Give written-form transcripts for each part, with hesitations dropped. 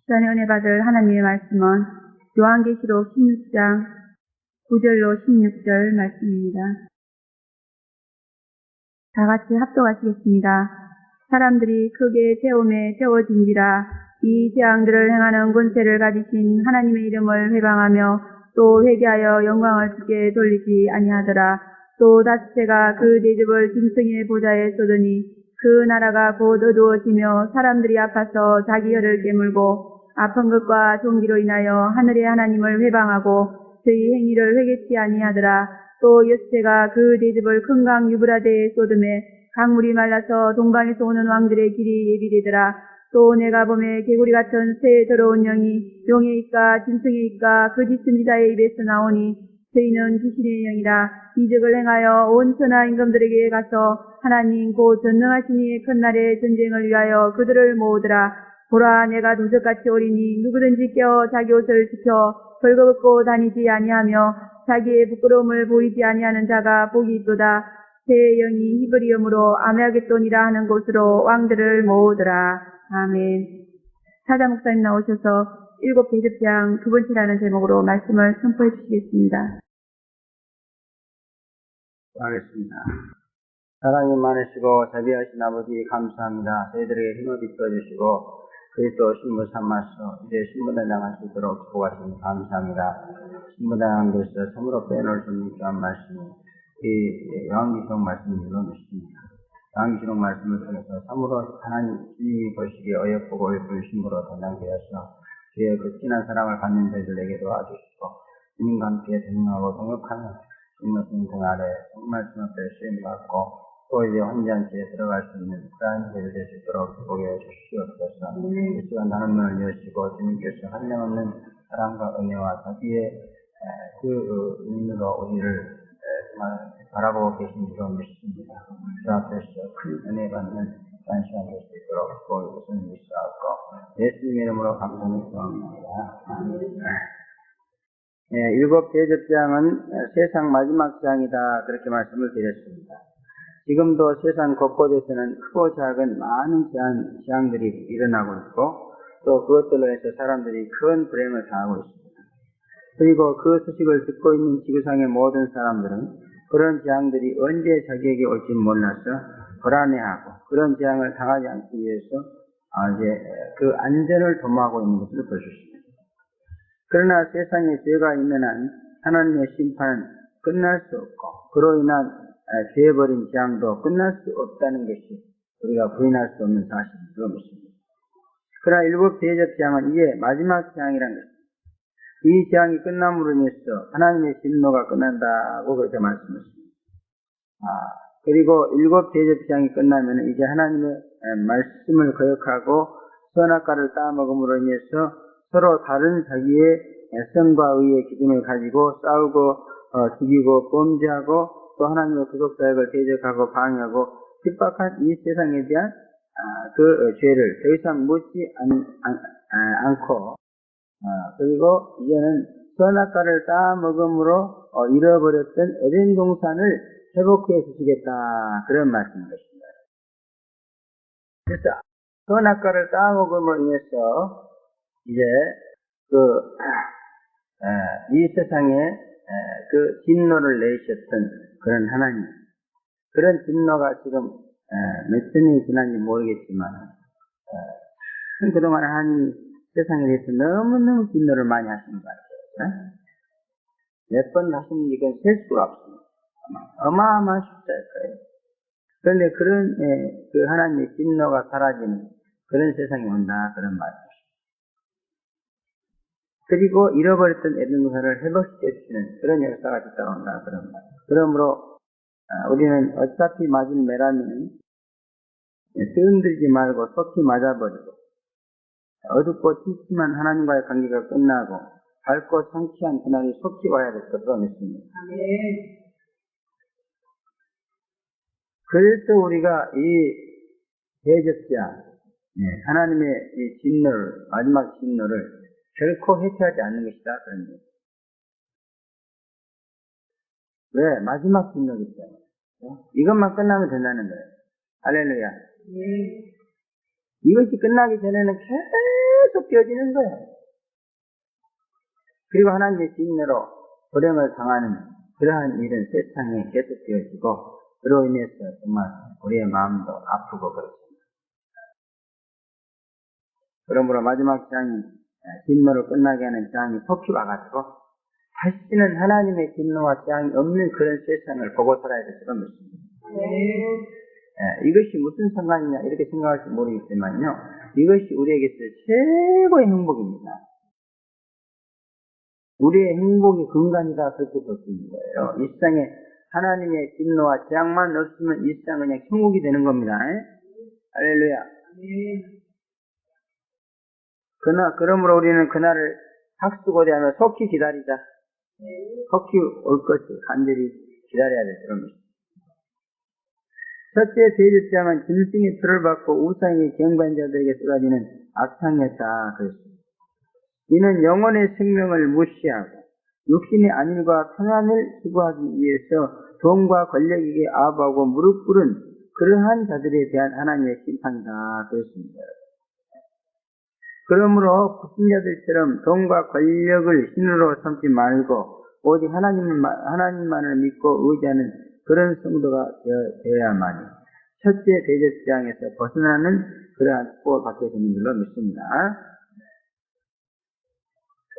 시간에 은혜 받을 하나님의 말씀은 요한계시록 16장 9절로 16절 말씀입니다. 다 같이 합독하시겠습니다. 사람들이 크게 태움에 태워진지라 이 재앙들을 행하는 권세를 가지신 하나님의 이름을 회방하며 또 회개하여 영광을 주께 돌리지 아니하더라. 또 닷새가 그 대접을 짐승의 보좌에 쏟으니 그 나라가 곧 어두워지며 사람들이 아파서 자기 혀를 깨물고 아픈 것과 종기로 인하여 하늘의 하나님을 회방하고 저희 행위를 회개치 아니하더라. 또 엿새가 그 대접을 큰 강 유브라데에 쏟음에 강물이 말라서 동방에서 오는 왕들의 길이 예비되더라. 또 내가 보매 개구리 같은 새 더러운 영이 용의 입과 짐승의 입과 거짓 선지자의 입에서 나오니 저희는 귀신의 영이라. 이적을 행하여 온 천하 임금들에게 가서 하나님 곧 전능하신 이의 큰 날의 전쟁을 위하여 그들을 모으더라. 보라, 내가 도적같이 오리니 누구든지 깨어 자기 옷을 지켜 벌거벗고 다니지 아니하며 자기의 부끄러움을 보이지 아니하는 자가 복이 있도다. 새 영이 히브리음으로 아메아겟돈이라 하는 곳으로 왕들을 모으더라. 아멘. 사자 목사님 나오셔서 7 대접장 2번째라는 제목으로 말씀을 선포해 주시겠습니다. 하겠습니다. 사랑이 많으시고 자비하신 아버지 감사합니다. 저희들에게 힘을 비춰주시고 그리스도 신부 삼아서 이제 신부단 당할 수 있도록 축복하시니 감사합니다. 신부단께서 참으로 빼놓을 수 없는 귀한 말씀이 이 요한계시록 말씀을 읽어주십니다. 요한계시록 말씀을 통해서 참으로 하나님 주님이 보시기에 어여쁘고 옳은 신부로 담당되어서 주의 그 진한 사랑을 받는 저희들에게 도와주시고 주님과 함께 동행하고 동역하는 주님의 등 아래 말씀 앞에 쓰임받고 또 이제 혼잔치에 들어갈 수 있는 그러한 저희들 될 수 있도록 축복해 주시옵소서. 이 시간 다른 문을 여시고 주님께서 한량없는 사랑과 은혜와 자비의 그 의미로 우리를 정말 바라보고 계신 줄 믿습니다. 그 앞에서 큰 은혜 받는 그런 시간 될 수 있도록 축복해 주시는 믿사옵고 예수님의 이름으로 감사를 구합니다. 7 대접장은 세상 마지막 장이다 그렇게 말씀을 드렸습니다. 지금도 세상 곳곳에서는 크고 작은 많은 재앙들이 일어나고 있고 또 그것들로 해서 사람들이 큰 불행을 당하고 있습니다. 그리고 그 소식을 듣고 있는 지구상의 모든 사람들은 그런 재앙들이 언제 자기에게 올지 몰라서 불안해하고 그런 재앙을 당하지 않기 위해서 이제 그 안전을 도모하고 있는 것을 볼 수 있습니다. 그러나 세상에 죄가 있는 한 하나님의 심판은 끝날 수 없고 그로 인한 죄버린 재앙도 끝날 수 없다는 것이 우리가 부인할 수 없는 사실인 것입니다. 그러나 7 대접 재앙은 이제 마지막 재앙이라는 것입니다. 이 재앙이 끝남으로 인해서 하나님의 진노가 끝난다고 그렇게 말씀했습니다. 그리고 7 대접 재앙이 끝나면 이제 하나님의 말씀을 거역하고 선악과를 따먹음으로 인해서 서로 다른 자기의 성과 의의 기준을 가지고 싸우고 죽이고 범죄하고 또 하나님의 구속 사역을 대적하고 방해하고 핍박한 이 세상에 대한 그 죄를 더 이상 묻지 않고 그리고 이제는 선악과를 따먹음으로 잃어버렸던 에덴 동산을 회복해 주시겠다 그런 말씀인 것입니다. 그래서 선악과를 따먹음으로 인해서 이제 이 세상에 그 진노를 내셨던 그런 하나님, 그런 진노가 지금 몇 천년이 지난지 모르겠지만 그동안 하나님 세상에 대해서 너무너무 진노를 많이 하시는 것 같아요. 몇 번 하시는 이건 셀 수가 없습니다. 어마어마한 숫자일 거예요. 그런데 그런 그 하나님의 진노가 사라지는 그런 세상이 온다 그런 말이죠. 그리고 잃어버렸던 에덴 동산을 회복시켜 주시는 그런 역사가 뒤따라온다 그런 말. 그러므로 우리는 어차피 맞을 매라면 뜨흔들지 말고 속히 맞아버리고 어둡고 침침한 하나님과의 관계가 끝나고 밝고 성취한 그날이 속히 와야 될 것으로 믿습니다. 그래서 우리가 이 대접자 하나님의 이 진노를 마지막 진노를 결코 회피하지 않는 것이다 그런 거예요. 왜? 마지막 진노이기 때문에. 이것만 끝나면 된다는 거예요. 할렐루야. 이것이 끝나기 전에는 계속 되어지는 거예요. 그리고 하나님의 진노로 불행을 당하는 그러한 일은 세상에 계속 되어지고 그로 인해서 정말 우리의 마음도 아프고 그렇습니다. 그러므로 마지막 장이 진노를 끝나게 하는 장이 속히 와가지고 다시는 하나님의 진노와 재앙이 없는 그런 세상을 보고 살아야 될 줄은 믿습니다. 이것이 무슨 상관이냐 이렇게 생각할지 모르겠지만요. 이것이 우리에게 최고의 행복입니다. 우리의 행복이 근간이다 그렇게 볼 수 있는 거예요. 이 세상에 하나님의 진노와 재앙만 없으면 이 세상은 그냥 천국이 되는 겁니다. 할렐루야. 그러므로 우리는 그날을 학수고대하며 속히 기다리자. 속히 올 것을 간절히 기다려야 될 그런 것입니다. 첫째 대제장은 짐승의 표를 받고 우상의 경관자들에게 쏟아지는 악창이었다 그랬습니다. 이는 영혼의 생명을 무시하고 육신의 안일과 평안을 추구하기 위해서 돈과 권력에게 아부하고 무릎 꿇은 그러한 자들에 대한 하나님의 심판이다 그랬습니다. 그러므로 불신자들처럼 돈과 권력을 신으로 삼지 말고 오직 하나님만을 믿고 의지하는 그런 성도가 되어야만이 첫째 대제사장에서 벗어나는 그러한 축복을 받게 되는 줄로 믿습니다.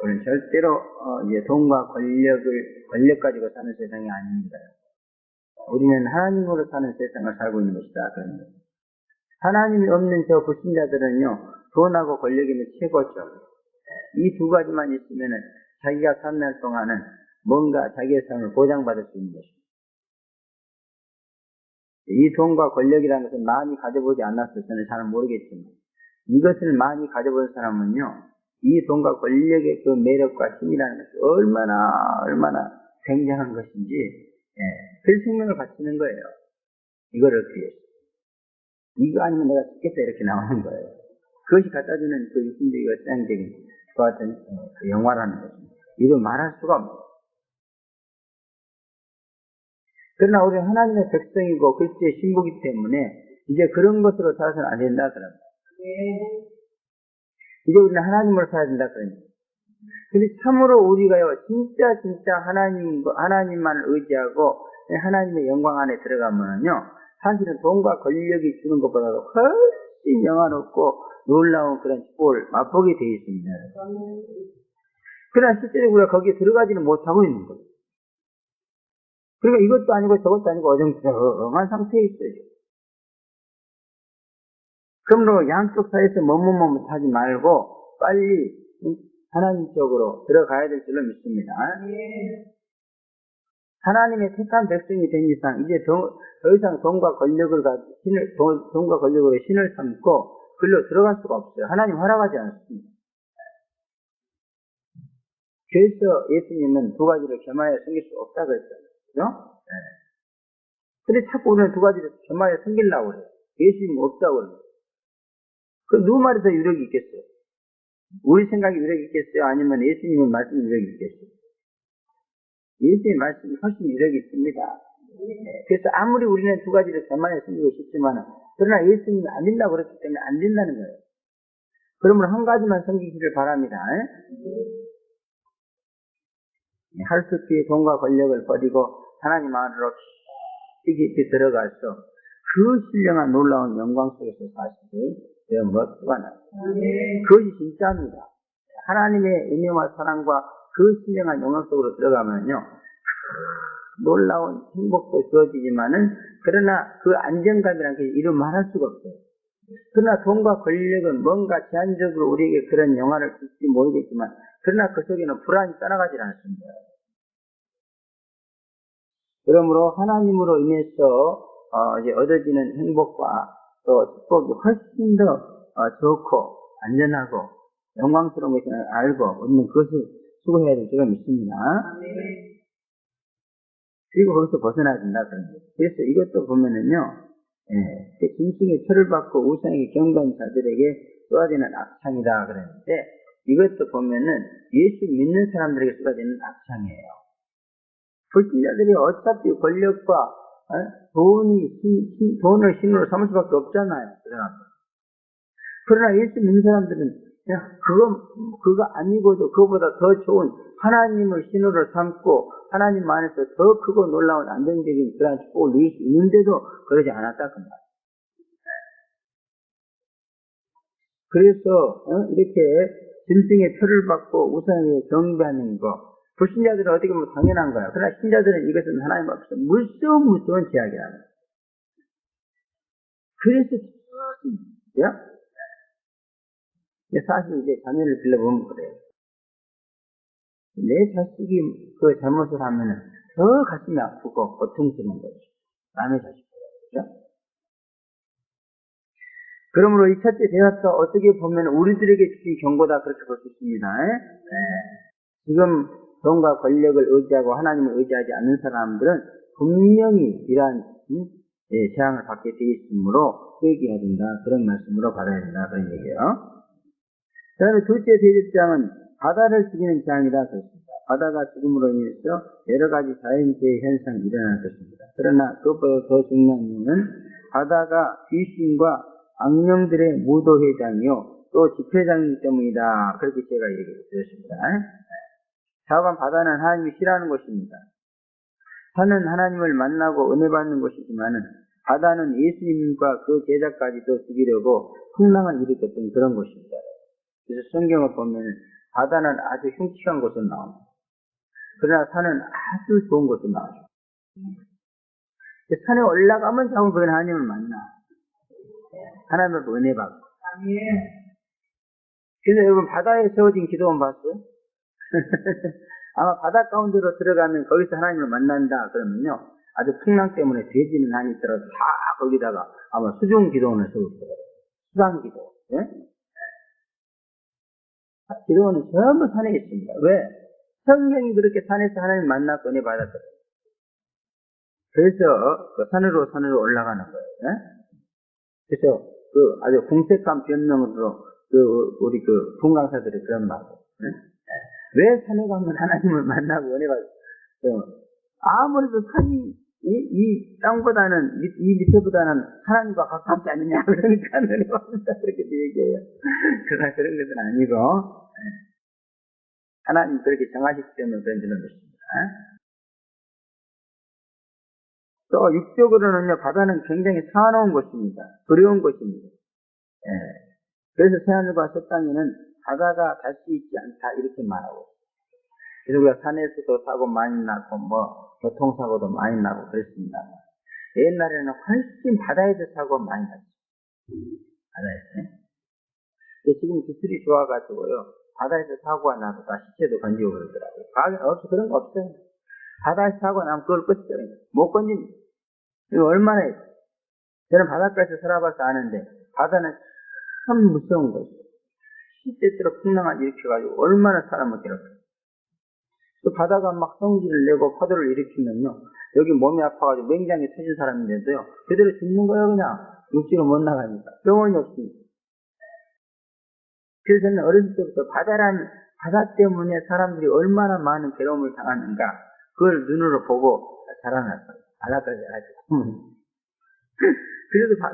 우리는 절대로 이제 돈과 권력 가지고 사는 세상이 아닙니다. 우리는 하나님으로 사는 세상을 살고 있는 것이다. 그런 거예요. 하나님이 없는 저 불신자들은요, 돈하고 권력이면 최고죠. 이 두 가지만 있으면은 자기가 사는 날 동안은 뭔가 자기의 삶을 보장받을 수 있는 것입니다. 이 돈과 권력이라는 것은 많이 가져보지 않았을 때는 잘 모르겠지만, 이것을 많이 가져본 사람은요, 이 돈과 권력의 그 매력과 힘이라는 것이 얼마나 굉장한 것인지, 그 생명을 바치는 거예요. 이거를 위해서. 이거 아니면 내가 죽겠다 이렇게 나오는 거예요. 그것이 갖다주는 그 육신적이고 세상적인 그 같은 그 영화라는 것입니다. 이거 말할 수가 없어요. 그러나 우리 하나님의 백성이고 그리스도의 신부이기 때문에 이제 그런 것으로 살아서는 안 된다 그럽니다. 이제 우리는 하나님으로 살아야 된다 그럽니다. 근데 참으로 우리가요 진짜 하나님만을 의지하고 하나님의 영광 안에 들어가면은요 사실은 돈과 권력이 주는 것보다도 훨씬 영화롭고 놀라운 그런 축복을 맛보게 되어 있습니다. 그러나 실제로 우리가 거기에 들어가지는 못하고 있는 거예요. 그러니까 이것도 아니고 저것도 아니고 어정쩡한 상태에 있어요. 그러므로 양쪽 사이에서 머뭇하지 말고 빨리 하나님 쪽으로 들어가야 될 줄로 믿습니다. 하나님의 택한 백성이 된 이상 이제 더 이상 돈과 권력으로 신을 삼고 그리로 들어갈 수가 없어요. 하나님 허락하지 않습니다. 그래서 예수님은 두 가지를 겸하여 섬길 수 없다고 했잖아요. 그죠? 근데 자꾸 우리는 두 가지를 겸하여 섬기려고 그래요. 예수님은 없다고 그래요. 그 누구 말이 더 유력이 있겠어요? 우리 생각이 유력이 있겠어요? 아니면 예수님의 말씀이 유력이 있겠어요? 예수님의 말씀이 훨씬 유력이 있습니다. 그래서 아무리 우리는 두 가지를 겸하여 섬기고 싶지만 그러나 예수님이 안 된다고 그랬기 때문에 안 된다는 거예요. 그러므로 한 가지만 섬기기를 바랍니다. 할 수 없이 돈과 권력을 버리고 하나님 안으로 깊이 들어가서 그 신령한 놀라운 영광 속에서 사시기 되어 멋수가 나요. 그것이 진짜입니다. 하나님의 은혜와 사랑과 그 신령한 영광 속으로 들어가면요 놀라운 행복도 주어지지만은 그러나 그 안정감이라는 게 이루 말할 수가 없어요. 그러나 돈과 권력은 뭔가 제한적으로 우리에게 그런 영화를 줄지 모르겠지만 그러나 그 속에는 불안이 떠나가지 않습니다. 그러므로 하나님으로 인해서 이제 얻어지는 행복과 또 축복이 훨씬 더 좋고 안전하고 영광스러운 것을 알고 우리는 그것을 수고해야 될 줄을 믿습니다. 그리고 거기서 벗어나야 된다 그런 거예요. 그래서 이것도 보면은요, 짐승의 표를 받고 우상의 경건 자들에게 쏟아지는 악창이다 그랬는데 이것도 보면은 예수 믿는 사람들에게 쏟아지는 악창이에요. 불신자들이 어차피 권력과 돈을 신으로 삼을 수밖에 없잖아요. 그러나 예수 믿는 사람들은 그거 아니고도 그거보다 더 좋은 하나님을 신으로 삼고 하나님 안에서 더 크고 놀라운 안정적인 그런 축복을 누릴 수 있는데도 그러지 않았다 그 말. 그래서 이렇게 짐승의 표를 받고 우상에 경배하는 거 불신자들은 어떻게 보면 당연한 거야. 그러나 신자들은 이것은 하나님 앞에서 무서운 제약이라는 거야. 그래서 사실 이제 자녀를 빌려보면 그래요. 내 자식이 그 잘못을 하면은 더 가슴이 아프고 고통스러운 거죠. 남의 자식보다. 그죠? 그러므로 이 첫째 대화가 어떻게 보면 우리들에게 주신 경고다 그렇게 볼 수 있습니다. 지금 돈과 권력을 의지하고 하나님을 의지하지 않는 사람들은 분명히 이러한 재앙을 받게 되어 있으므로 회개해야 된다. 그런 말씀으로 받아야 된다. 그런 얘기예요. 그 다음에 둘째 대접장은 바다를 죽이는 재앙이다. 그렇습니다. 바다가 죽음으로 인해서 여러 가지 자연재해 현상이 일어날 것입니다. 그러나 그것보다 더 중요한 이유는 바다가 귀신과 악령들의 무도회장이요 또 집회장이기 때문이다. 그렇게 제가 얘기했습니다. 자관 바다는 하나님이 싫어하는 것입니다. 산은 하나님을 만나고 은혜 받는 것이지만은 바다는 예수님과 그 제자까지도 죽이려고 풍랑을 일으켰던 그런 것입니다. 그래서 성경을 보면 바다는 아주 흉측한 곳으로 나옵니다. 그러나 산은 아주 좋은 곳으로 나오죠. 산에 올라가면 자꾸 그건 하나님을 만나. 하나님을 은혜 받고. 그래서 여러분 바다에 세워진 기도원 봤어요? 아마 바다 가운데로 들어가면 거기서 하나님을 만난다 그러면요 아주 풍랑 때문에 돼지는 한이 있더라도 다 거기다가 아마 수중 기도원을 세울 거예요. 수상 기도. 기도원은 전부 산에 있습니다. 왜? 성경이 그렇게 산에서 하나님 만나고 은혜 받았거든요. 그래서 그 산으로 올라가는 거예요. 그래서 그 아주 궁색한 변명으로 우리 분강사들이 그런 말이에요. 왜 산에 가면 하나님을 만나고 은혜 받았어요? 아무래도 산이 이 땅보다는 이 밑에보다는 하나님과 가깝지 않느냐 그러니까 은혜 받는다 그렇게 얘기해요. 그러나 그런 것은 아니고 하나님 그렇게 정하시기 때문에 그런 줄은 것입니다. 또 육적으로는요 바다는 굉장히 사나운 곳입니다. 두려운 곳입니다. 그래서 새하늘과 새 땅에는 바다가 다시 있지 않다 이렇게 말하고 그래서 우리가 산에서도 사고 많이 나고 교통사고도 많이 나고 그랬습니다. 옛날에는 훨씬 바다에서 사고 많이 났어요. 바다에서. 근데 지금 기술이 좋아가지고요 바다에서 사고가 나고 다 시체도 건지고 그러더라고요. 과거에 그런 거 없어요. 바다에서 사고 나면 그걸 끝이에요. 못 건집니다. 이거 얼마나 저는 바닷가에서 살아봐서 아는데 바다는 참 무서운 것이에요. 시대대로 풍랑을 일으켜가지고 얼마나 사람을 괴롭혀요. 또 바다가 막 성질을 내고 파도를 일으키면요 여기 몸이 아파가지고 맹장이 터진 사람인데도요 그대로 죽는 거예요. 그냥 육지로 못 나가니까 병원이 없습니다. 그래서 저는 어렸을 때부터 바다 때문에 사람들이 얼마나 많은 괴로움을 당하는가 그걸 눈으로 보고 자라났어요. 바닷가에 자라가지고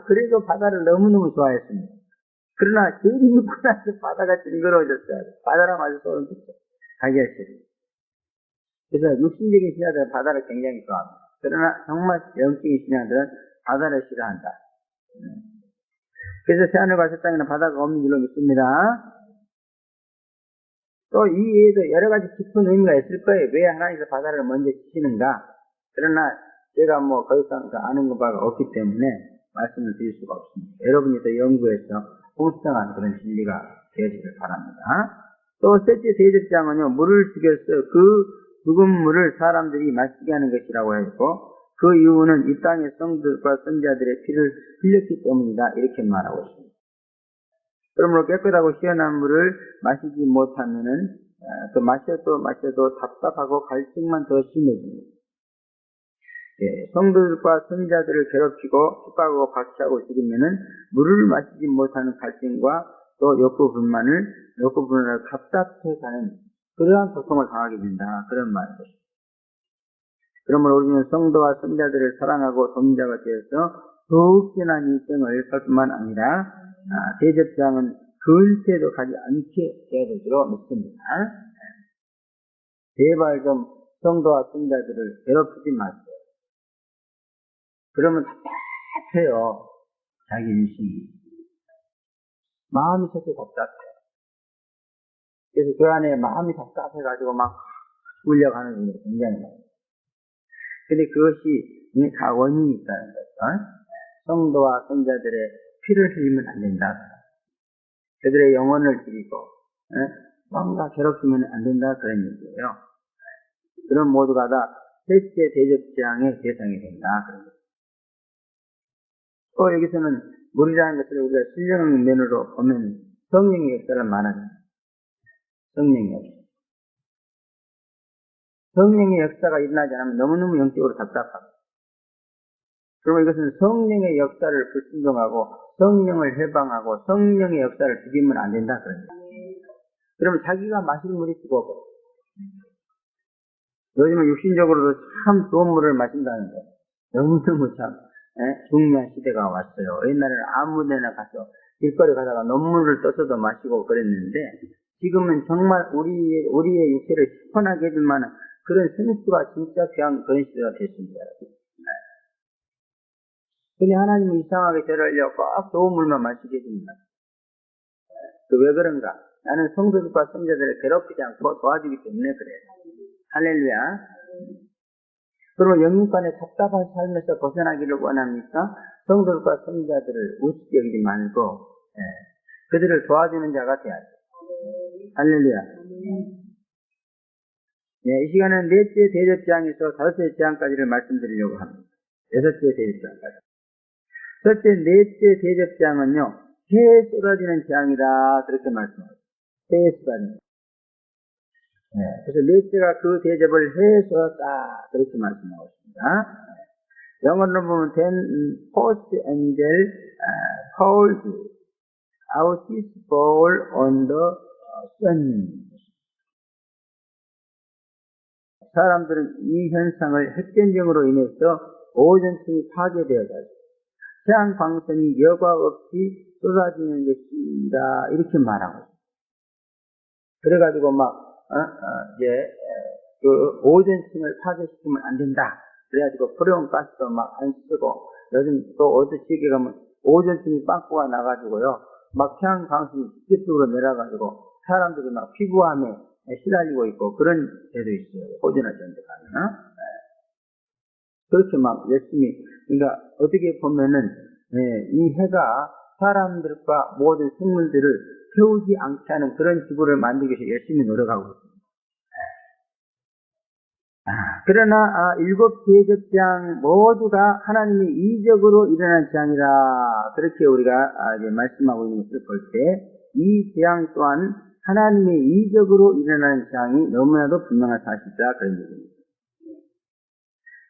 그래서 바다를 너무너무 좋아했습니다. 그러나 제일이 묻고 나서 바다가 징그러워졌어요. 바다랑 아주 소름 끼쳐 가기가 싫어요. 그래서 육신적인 신자들은 바다를 굉장히 좋아합니다. 그러나 정말 영적인 신자들은 바다를 싫어한다. 그래서 새하늘과 새 땅에는 바다가 없는 줄로 믿습니다. 또 이 외에도 여러 가지 깊은 의미가 있을 거예요. 왜 하나님께서 바다를 먼저 치시는가? 그러나 제가 더 이상 아는 바가 없기 때문에 말씀을 드릴 수가 없습니다. 여러분이 더 연구해서 공평한 그런 진리가 되어지길 바랍니다. 또 셋째 대접장은요 물을 죽여서 그 죽은 물을 사람들이 마시게 하는 것이라고 했고 그 이유는 이 땅의 성들과 선자들의 피를 흘렸기 때문이다 이렇게 말하고 있습니다. 그러므로 깨끗하고 시원한 물을 마시지 못하면은 또 마셔도 답답하고 갈증만 더 심해집니다. 성들과 선자들을 괴롭히고 핍박하고 박해하고 죽이면은 물을 마시지 못하는 갈증과 또 욕구 분만을 답답해가는 그러한 고통을 당하게 된다. 그런 말입니다. 그러므로 우리는 성도와 선자들을 사랑하고 돕자가 되어서 더욱 진한 일생을 살 뿐만 아니라 대접장은 절대로 가지 않게 해야 될 줄로 믿습니다. 제발 좀 성도와 성자들을 괴롭히지 마세요. 그러면 답답해요. 자기 인생이. 마음이 저렇게 답답해요. 그래서 그 안에 마음이 답답해가지고 막 울려가는 분들이 굉장히 많아요. 근데 그것이 다 원인이 있다는 거죠. 성도와 성자들의 피를 흘리면 안 된다. 그들의 영혼을 드리고 뭔가 괴롭히면 안 된다 그런 얘기예요. 그런 모두가 다 셋째 대접장의 대상이 된다. 그런 거죠. 또 여기서는 물이라는 것을 우리가 신령 면으로 보면 성령의 역사를 말하잖아요. 성령의 역사. 성령의 역사가 일어나지 않으면 너무너무 영적으로 답답하고, 그리고 이것은 성령의 역사를 불순종하고 성령을 해방하고 성령의 역사를 죽이면 안 된다 그런 거예요. 그러면 자기가 마실 물이 뜨거워. 요즘은 육신적으로도 참 좋은 물을 마신다는데 너무너무 참 중요한 시대가 왔어요. 옛날에는 아무 데나 가서 길거리 가다가 논물을 떠서도 마시고 그랬는데 지금은 정말 우리의 육체를 시원하게 해줄 만한 그런 생수가 진짜 귀한 그런 시대가 됐습니다. 근데 하나님은 이상하게 저를 꼭 좋은 물만 마시게 해줍니다. 왜 그런가? 나는 성도들과 성자들을 괴롭히지 않고 도와주기 때문에 그래요. 할렐루야. 그러면 영육간의 답답한 삶에서 벗어나기를 원합니까? 성도들과 성자들을 우습게 여기지 말고 그들을 도와주는 자가 되어야 돼요. 할렐루야. 이 시간은 넷째 대접장에서 다섯째 장까지를 말씀드리려고 합니다. 여섯째 대접장까지. 첫째, 넷째 대접장은요, 해에 쏟아지는 장이다. 그렇게 말씀합니다. 해에 쏟아지는. 그래서 넷째가 그 대접을 해에 쏟았다. 그렇게 말씀하고 있습니다. 영어로 보면 then post angel poured out his bowl on the sun. 사람들은 이 현상을 핵전쟁으로 인해서 오존층이 파괴되어가지고 태양 광선이 여과 없이 쏟아지는 것이다. 이렇게 말하고 있습니다. 그래가지고 그 오존층을 파괴시키면 안 된다. 그래가지고 프레온 가스도 막 안 쓰고, 요즘 또 어디 지역에 가면 오존층이 빵꾸가 나가지고요, 막 태양 광선이 직접적으로 내려가지고 사람들이 막 피부암에 시달리고 있고 그런 데도 있어요. 호주나 저런 데 가면. 그렇게 막 열심히, 그러니까 어떻게 보면은 이 해가 사람들과 모든 생물들을 태우지 않게 하는 그런 지구를 만들기 위해서 열심히 노력하고 있습니다. 그러나 일곱 대접장 모두가 하나님의 이적으로 일어난 재앙이라, 그렇게 우리가 이제 말씀하고 있는 것을 볼 때 이 재앙 또한 하나님의 이적으로 일어나는 재앙이 너무나도 분명한 사실이다 그런 얘기입니다.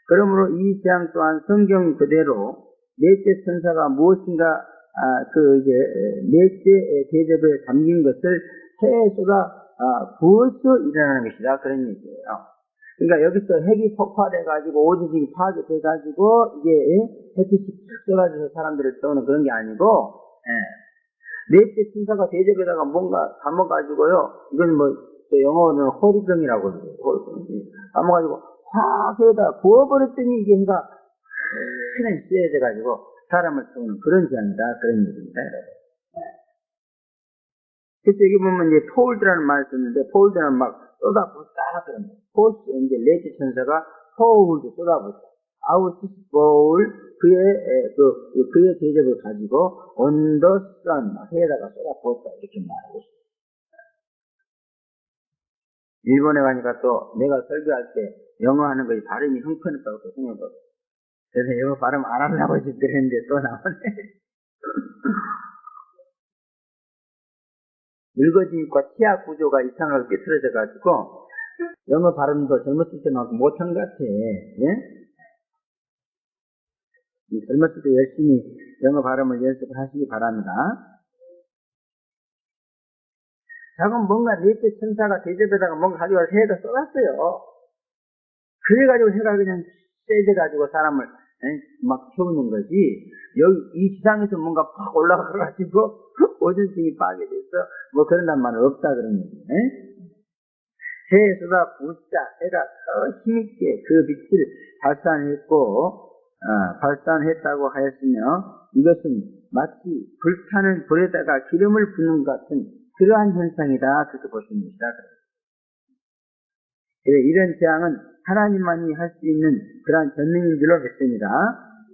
그러므로 이 재앙 또한 성경 그대로 넷째 천사가 무엇인가 넷째 대접에 담긴 것을 해에 쏟아 부어서 일어나는 것이다 그런 얘기예요. 그러니까 여기서 핵이 폭발해가지고 오존층이 파괴돼가지고 이게 햇빛이 쭉 쏟아져서 사람들을 떠오는 그런 게 아니고, 넷째 천사가 대접에다가 뭔가 담아가지고요, 이건 영어로는 호리병이라고 그러죠. 담아가지고 확 해다 부어버렸더니 이게 해가 그냥 쎄해져가지고 사람을 태우는 그런 재앙이다 그런 얘기입니다. 그래서 여기 보면 이제 포울드라는 말을 썼는데, 포울드는 막 쏟아붓다 그런 거예요. 포스 이제 넷째 천사가 포울드 쏟아붓다. 아우티스 보울 그의 대접을 가지고 언더선 해에다가 쏟아부었다 이렇게 말하고 있습니다. 일본에 가니까 또 내가 설교할 때 영어 하는 것이 발음이 흥건했다고 또 생각해요. 그래서 영어 발음 안 하려고 그랬는데 또 나오네. 늙어지니까 치아 구조가 이상하게 삐뚤어져가지고 영어 발음도 젊었을 때만큼 못한 것 같아. 예? 젊었을 때 열심히 영어 발음을 연습하시기 바랍니다. 자, 그럼 뭔가 넷째 천사가 대접에다가 뭔가 가져와서 해가 쏟았어요. 그래가지고 해가 그냥 세져가지고 사람을 막 태우는 거지. 여기 이 지상에서 뭔가 팍 올라가가지고 오존층이 파괴됐어. 뭐 그런단 말은 없다 그런 얘기. 해에서다 부자, 해가 더 힘있게 그 빛을 발산했다고 하였으며 이것은 마치 불타는 불에다가 기름을 붓는 것 같은 그러한 현상이다. 그렇게 볼 수 있습니다. 이런 재앙은 하나님만이 할 수 있는 그러한 전능인 줄로 믿습니다.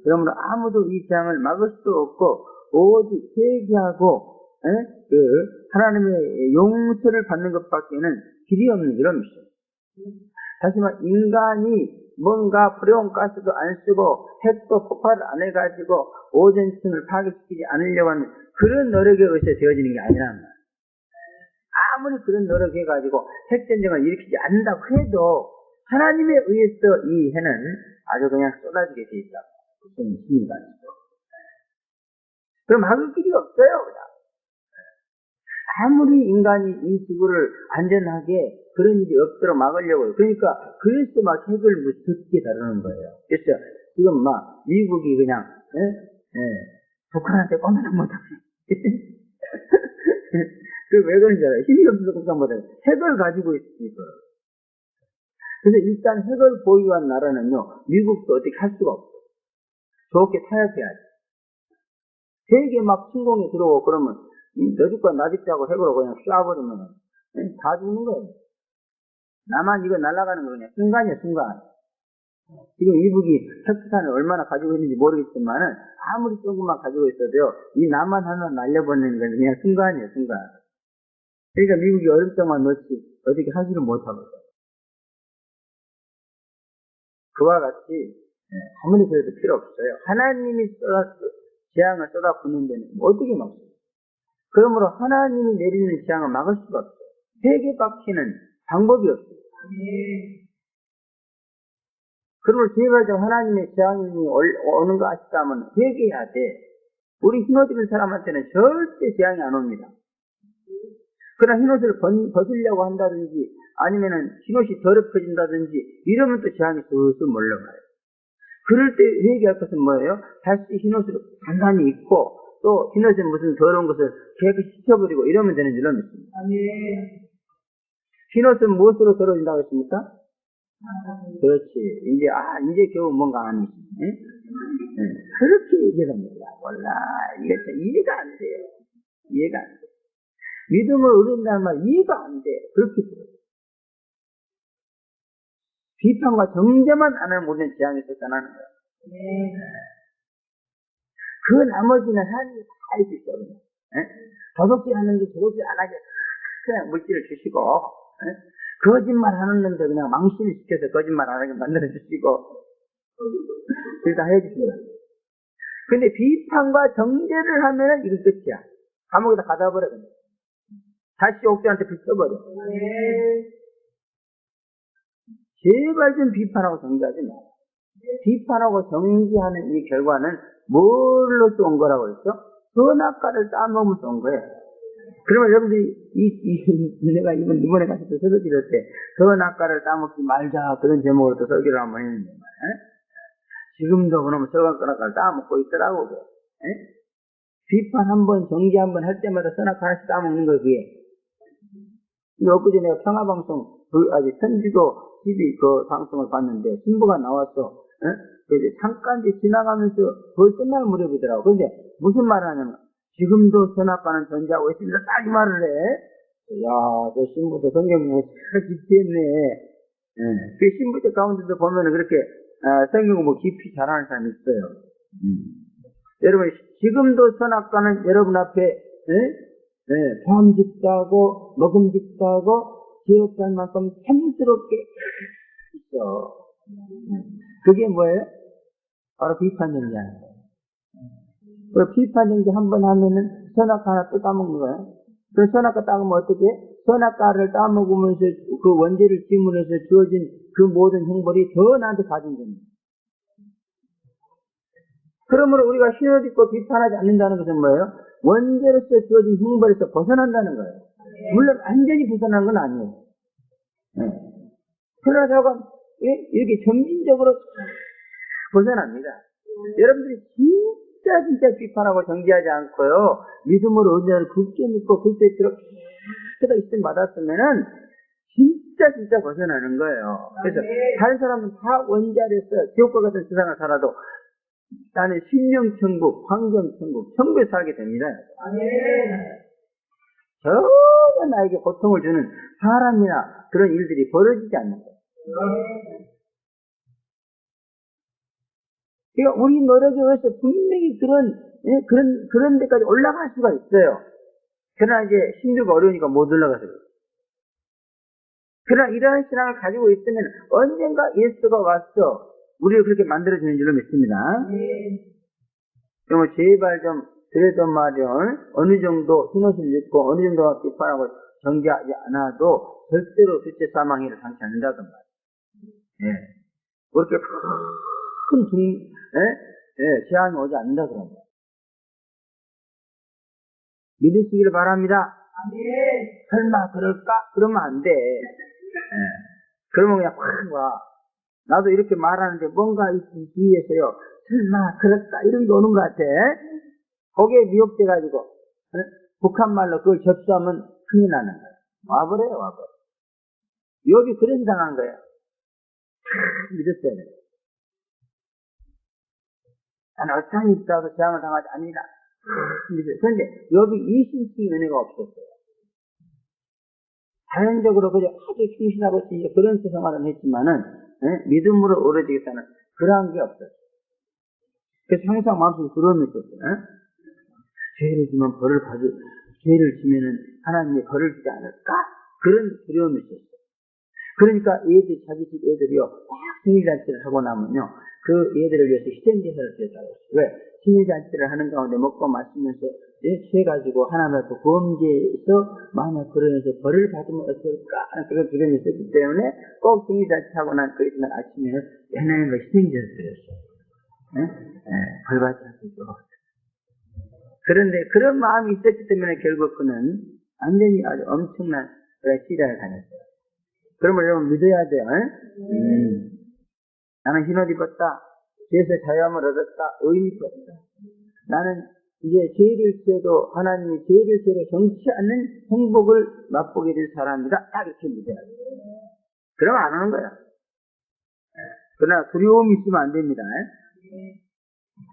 그러므로 아무도 이 재앙을 막을 수 없고 오직 회개하고 하나님의 용서를 받는 것밖에는 길이 없는 줄로 믿습니다. 다시 말해 인간이 뭔가 프레온가스도 안 쓰고 핵도 폭발을 안 해가지고 오존층을 파괴시키지 않으려고 하는 그런 노력에 의해서 되어지는 게 아니란 말이에요. 아무리 그런 노력해가지고 핵전쟁을 일으키지 않는다고 해도 하나님에 의해서 이 해는 아주 그냥 쏟아지게 돼 있다. 무슨 힘인가 아니죠. 그럼 막을 길이 없어요. 그냥. 아무리 인간이 이 지구를 안전하게 그런 일이 없도록 막으려고 해요. 그러니까 그래서 막 핵을 무섭게 다루는 거예요. 그래서 지금 막 미국이 그냥 북한한테 꼼짝 못하고 왜 그런지 알아요? 힘이 없어서 꼼짝 못해요. 핵을 가지고 있으니까. 그래서 일단 핵을 보유한 나라는요, 미국도 어떻게 할 수가 없어요. 좋게 타협해야지. 핵에 막 침공이 들어오고 그러면 너집과 나집자고 핵으로 그냥 쏴버리면 다 죽는 거예요. 나만 이거 날아가는 거 그냥 순간이에요, 순간. 지금 미국이 핵폭탄을 얼마나 가지고 있는지 모르겠지만은 아무리 조금만 가지고 있어도요, 이 나만 하나 날려버리는 건 그냥 순간이에요, 순간. 그러니까 미국이 어렵다만 넣지 어떻게 하지를 못하고 있어요. 그와 같이 아무리 그래도 필요 없어요. 하나님이 재앙을 쏟아붓는 데는 어떻게 막어요? 그러므로 하나님이 내리는 재앙을 막을 수가 없어요. 회개밖에는 방법이 없어요. 그러므로 제발 좀 하나님의 재앙이 오는 거 아시다면 회개해야 돼. 우리 흰옷 입은 사람한테는 절대 재앙이 안 옵니다. 그러나 흰옷을 벗으려고 한다든지 아니면은 흰옷이 더럽혀진다든지 이러면 또 재앙이 슬슬 몰려가요. 그럴 때 회개할 것은 뭐예요? 다시 흰옷을 단단히 입고 또 흰옷에 무슨 더러운 것을 깨끗이 씻어버리고 이러면 되는 줄로 믿습니다. 흰옷은 무엇으로 더러워진다고 했습니까? 그렇지. 이제 겨우 뭔가 아니지. 그렇게 얘기를 합니다. 몰라. 이게 이해가 안 돼요. 이해가 안 돼. 믿음을 얻는다는 말 이해가 안 돼. 그렇게 들어요. 비판과 정죄만 안 하면 모든 재앙이 쏟아나는 거예요. 그 나머지는 하나님이 다 해주셔요. 도둑질 하는데 도둑질 안 하게 그냥 물질을 주시고, 거짓말 하는 놈들 그냥 망신을 시켜서 거짓말 안 하게 만들어주시고, 그걸 다 해주십니다. 근데 비판과 정죄를 하면은 이건 끝이야. 감옥에다 가다 버려. 다시 옥주한테 붙여버려. 제발 좀 비판하고 정죄하지 마. 비판하고 정죄하는 이 결과는 뭘로 또 온 거라고 했죠? 선악과를 따먹으면서 온 거예요. 그러면 여러분들이 내가 이번에 가서 설교 드릴 때 선악과를 따먹지 말자 그런 제목으로 또 설교를 한번 했는데 지금도 그러면 선악과를 따먹고 있더라고. 비판 한번 정죄 한번 할 때마다 선악과 하나씩 따먹는 거예요. 그게. 엊그제 내가 평화방송 아직 편지도 TV 그 방송을 봤는데 신부가 나와서 잠깐 지나가면서 거의 끝날 무렵이더라고. 그런데 무슨 말을 하냐면 지금도 선악과는 존재하고 있습니다. 딱 이 말을 해. 야, 저 신부도 성경 공부 잘 깊이 했네. 그 신부들 가운데도 보면은 그렇게 성경 공부 깊이 잘하는 사람이 있어요. 여러분 지금도 선악과는 여러분 앞에 보암직도 하고 먹음직도 하고 지혜롭게 할 만큼 탐스럽게 있어. 그게 뭐예요? 바로 비판정죄하는 거예요. 그 비판정죄 한번 하면은 선악과 하나 또 따먹는 거예요. 그 선악과 따먹으면 어떻게? 선악과를 따먹으면서 그 원죄를 지문해서 주어진 그 모든 형벌이 더 나한테 가진 겁니다. 그러므로 우리가 흰옷 입고 비판하지 않는다는 것은 뭐예요? 원죄로서 주어진 형벌에서 벗어난다는 거예요. 물론 완전히 벗어난 건 아니에요. 그러나 저건 이렇게 점진적으로 벗어납니다. 여러분들이 진짜 진짜 비판하고 정지하지 않고요. 믿음으로 은혜를 굳게 믿고 그리스도의 피로 계속 있음 받았으면은 진짜 벗어나는 거예요. 그래서 다른 사람은 다 원자로서 지옥과 같은 세상을 살아도 나는 심령천국, 환경천국, 천국에 살게 됩니다. 전혀 나에게 고통을 주는 사람이나 그런 일들이 벌어지지 않는 거예요. 그러니까 우리 노력에 의해서 분명히 그런 데까지 올라갈 수가 있어요. 그러나 이제 힘들고 어려우니까 못 올라가서 그래요. 그러나 이러한 신앙을 가지고 있으면 언젠가 예수가 와서 우리를 그렇게 만들어주는 줄로 믿습니다. 그러면 제발 좀 그래도 말이요, 어느 정도 흰옷을 입고 어느 정도 비판하고 정지하지 않아도 절대로 둘째 사망회를 당치 않는다던 말이에요. 예. 그렇게 큰 재앙이 오지 않는다 그런 거예요. 믿으시기를 바랍니다. 설마 그럴까? 그러면 안 돼. 그러면 그냥 확 와. 나도 이렇게 말하는데 뭔가 이 뒤에서요, 설마 그럴까? 이런 게 오는 것 같아. 거기에 미혹돼가지고, 북한말로 그걸 접수하면 큰일 나는 거야. 와버려요, 와버려. 여기 그런 상한 거예요. 믿었어야 돼. 난 어떤 일 있다고 재앙을 당하지 아니라, 믿었어요. 그런데 여기 이신칭 은혜가 없었어요. 자연적으로 그저 아주 충실하고 진짜 그런 세상화는 했지만은, 믿음으로 오래지겠다는 그러한 게 없었어요. 그래서 항상 마음속에 두려움이 있었어요. 죄를 지면 죄를 지면은 하나님이 벌을 주지 않을까? 그런 두려움이 있었어요. 그러니까 자기 집 애들이요, 딱 생일잔치를 하고 나면요, 그 애들을 위해서 희생제사를 드렸다고 했어요. 왜? 생일잔치를 하는 가운데 먹고 마시면서 취해가지고 하나님 앞에 범죄에서 만약 그러면서 벌을 받으면 어떨까? 그런 두려움이 있었기 때문에 꼭 생일잔치 하고 난 그 이튿날 아침에는 하나님과 희생제사를 드렸어요. 벌 받지 않고. 그런데 그런 마음이 있었기 때문에 결국 그는 완전히 아주 엄청난 시련을 다녔어요. 그러면 여러분 믿어야 돼요. 나는 흰옷 입었다. 죄에서 자유함을 얻었다. 의인이 되었다. 나는 이제 죄를 지어도 하나님이 죄를 지어도 정치 않는 행복을 맛보게 될 사람이다. 딱 이렇게 믿어야 돼요. 그러면 안 하는 거야. 그러나 두려움이 있으면 안 됩니다.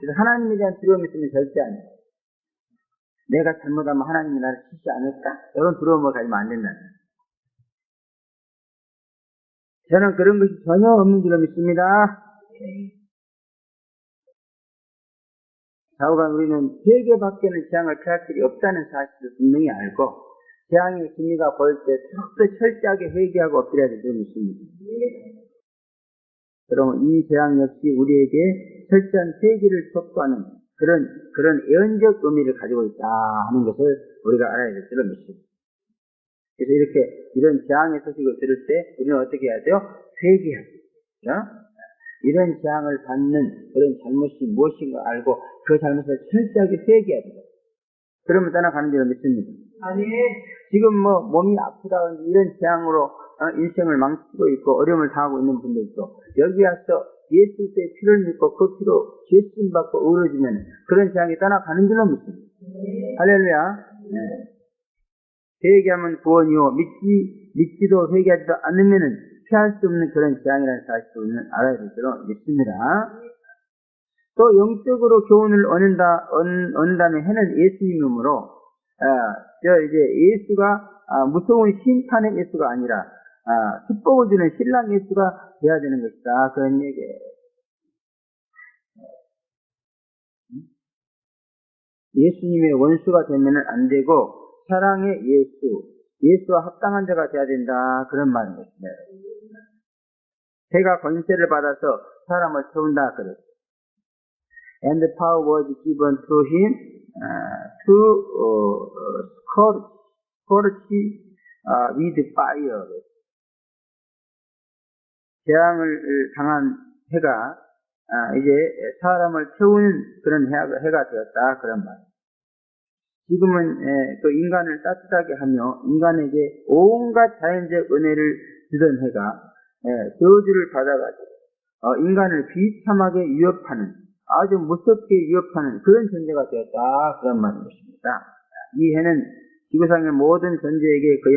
그래서 하나님에 대한 두려움이 있으면 절대 안 돼요. 내가 잘못하면 하나님이 나를 치지 않을까? 이런 두려움을 가지면 안 된다는 거예요. 저는 그런 것이 전혀 없는 줄로 믿습니다. 좌우간 우리는 세계밖에는 재앙을 피할 길이 없다는 사실을 분명히 알고 재앙의 기미가 보일 때 더욱더 철저하게 회개하고 엎드려야 될 줄로 믿습니다. 그러면 이 재앙 역시 우리에게 철저한 회개를 촉구하는 그런 예언적 의미를 가지고 있다 하는 것을 우리가 알아야 될 줄로 믿습니다. 그래서 이런 재앙의 소식을 들을 때 우리는 어떻게 해야 돼요? 회개해야 돼요. 이런 재앙을 받는 그런 잘못이 무엇인가 알고 그 잘못을 철저하게 회개해야 돼요. 그러면 떠나가는 줄로 믿습니다. 지금 몸이 아프다든지 이런 재앙으로 인생을 망치고 있고 어려움을 당하고 있는 분도 있고 여기 와서 예수의 피를 믿고 그 피로 죄심 받고 의로워지면 그런 재앙이 떠나가는 줄로 믿습니다. 할렐루야. 회개하면 구원이요 믿지도 회개하지도 않으면은 피할 수 없는 그런 재앙이라는 사실을 우리는 알아야 될 줄로 믿습니다. 또 영적으로 교훈을 얻는다는 해는 예수님이므로 이제 예수가 무서운 심판의 예수가 아니라 축복을 주는 신랑 예수가 되어야 되는 것이다. 그런 얘기예요. 예수님의 원수가 되면 안 되고 사랑의 예수와 합당한 자가 되어야 된다. 그런 말인 것입니다. 해가 권세를 받아서 사람을 태운다. 그랬어요. And the power was given to him to scorch with fire. 재앙을 당한 해가 이제 사람을 태우는 그런 해가 되었다. 그런 말. 지금은 그 인간을 따뜻하게 하며 인간에게 온갖 자연적 은혜를 주던 해가 저주를 받아가지고 인간을 비참하게 위협하는 아주 무섭게 위협하는 그런 존재가 되었다. 그런 말인 것입니다. 이 해는 지구상의 모든 존재에게 그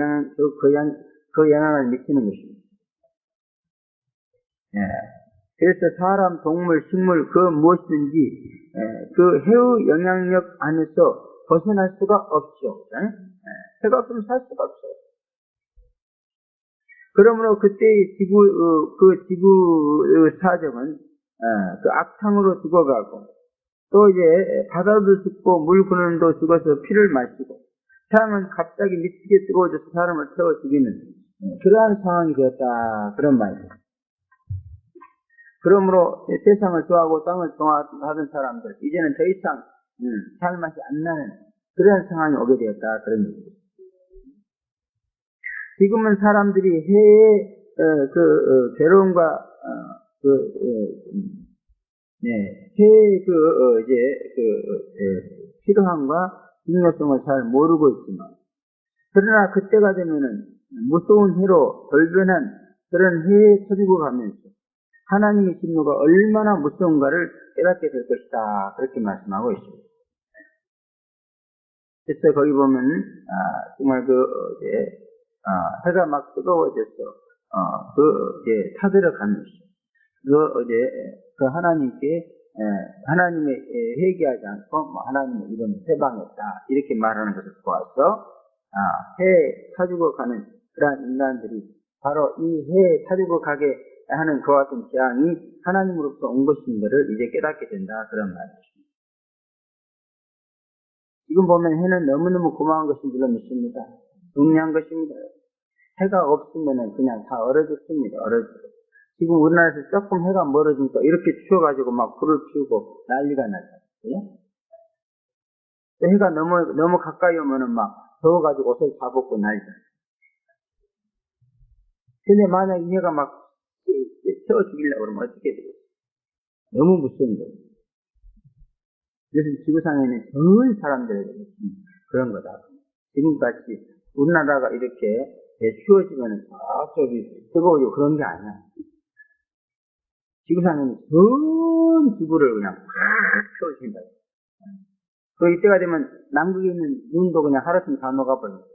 영향을 미치는 것입니다. 예. 그래서 사람, 동물, 식물, 그 무엇이든지 그 해의 영향력 안에서 벗어날 수가 없죠. 해가 없으면 살 수가 없어요. 그러므로 그때의 지구 사정은 그 악탕으로 죽어가고 또 이제 바다도 죽고 물 근원도 죽어서 피를 마시고 태양은 갑자기 미치게 뜨거워져서 사람을 태워 죽이는 그러한 상황이 되었다. 그런 말이에요. 그러므로 세상을 좋아하고 땅을 좋아하던 사람들 이제는 더 이상 살맛이 안 나는 그런 상황이 오게 되었다. 그런 얘기입니다. 지금은 사람들이 해의 괴로움과 해의 필요함과 중요성을 잘 모르고 있지만 그러나 그때가 되면은 무서운 해로 돌변한 그런 해에 터지고 가면서 하나님의 진노가 얼마나 무서운가를 깨닫게 될 것이다. 그렇게 말씀하고 있습니다. 그래서 거기 보면 정말 해가 막 뜨거워져서 타들어가면서 그 하나님의 회개하지 않고 하나님의 이름을 회방했다. 이렇게 말하는 것을 보아서 해에 타주고 가는 그러한 인간들이 바로 이 해에 타주고 가게 하는 그와 같은 재앙이 하나님으로부터 온 것인 것을 이제 깨닫게 된다. 그런 말입니다. 지금 보면 해는 너무너무 고마운 것인 줄로 믿습니다. 중요한 것입니다. 해가 없으면 그냥 다 얼어 죽습니다. 지금 우리나라에서 조금 해가 멀어지니까 이렇게 추워가지고 막 불을 피우고 난리가 나죠. 해가 너무 가까이 오면은 막 더워가지고 옷을 다 벗고 난리가 나죠. 근데 만약 이 해가 막 태워 죽이려고 그러면 어떻게 되겠어요? 너무 무서운 거예요. 그래서 지구상에는 전 사람들에게 그런 거다. 지금같이 우리나라가 이렇게 추워지면 저기 뜨거워지고 그런 게 아니야. 지구상에는 전 지구를 그냥 팍 태워진다. 그 이때가 되면 남극에 있는 눈도 그냥 하루쯤 다 녹아버려요.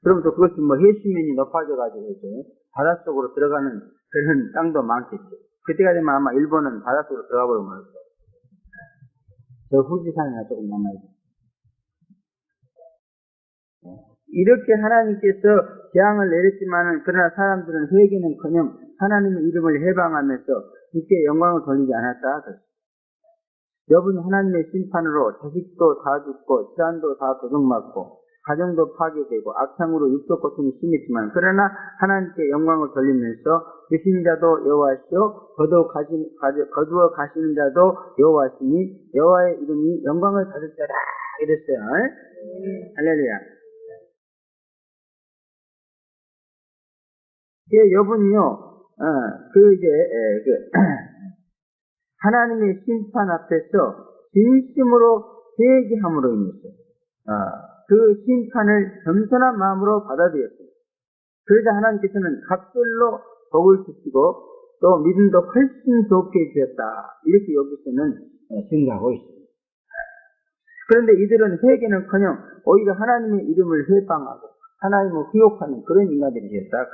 그러면 또 그것이 해수면이 높아져가지고 이제 바닷속으로 들어가는 그런 땅도 많겠죠. 그때가 되면 아마 일본은 바닷속으로 들어가 버리면 저 후지산이나 조금 남아있죠. 이렇게 하나님께서 재앙을 내렸지만은 그러나 사람들은 회개는커녕 하나님의 이름을 해방하면서 주께 영광을 돌리지 않았다. 여분 하나님의 심판으로 자식도 다 죽고 치안도 다 도둑맞고 가정도 파괴되고 악창으로 육적 고통이 심했지만 그러나 하나님께 영광을 돌리면서 계신 자도 여호와시요 거두어 가시는 자도 여호와시니 여호와의 이름이 영광을 받을자라 이랬어요. 할렐루야. 여분요 하나님의 심판 앞에서 진심으로 회개함으로 인해서 그 심판을 겸손한 마음으로 받아들였습니다. 그러자 하나님께서는 갑절로 복을 주시고 또 믿음도 훨씬 좋게 주셨다. 이렇게 여기서는 증가하고 있습니다. 그런데 이들은 회개는커녕 오히려 하나님의 이름을 회방하고 하나님을 후욕하는 그런 인간들이 되었다.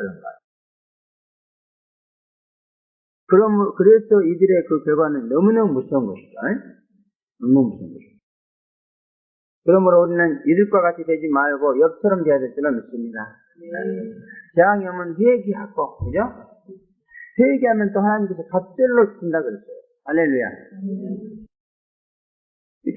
그런 거예요. 그래서 이들의 그 결과는 너무너무 무서운 것이다. 너무 무서운 것이다. 그러므로 우리는 이들과 같이 되지 말고 옆처럼 돼야 될 줄로 믿습니다. 재앙이 오면 회개하고, 그죠? 회개하면 또 하나님께서 갑절로 준다 그랬어요. 할렐루야.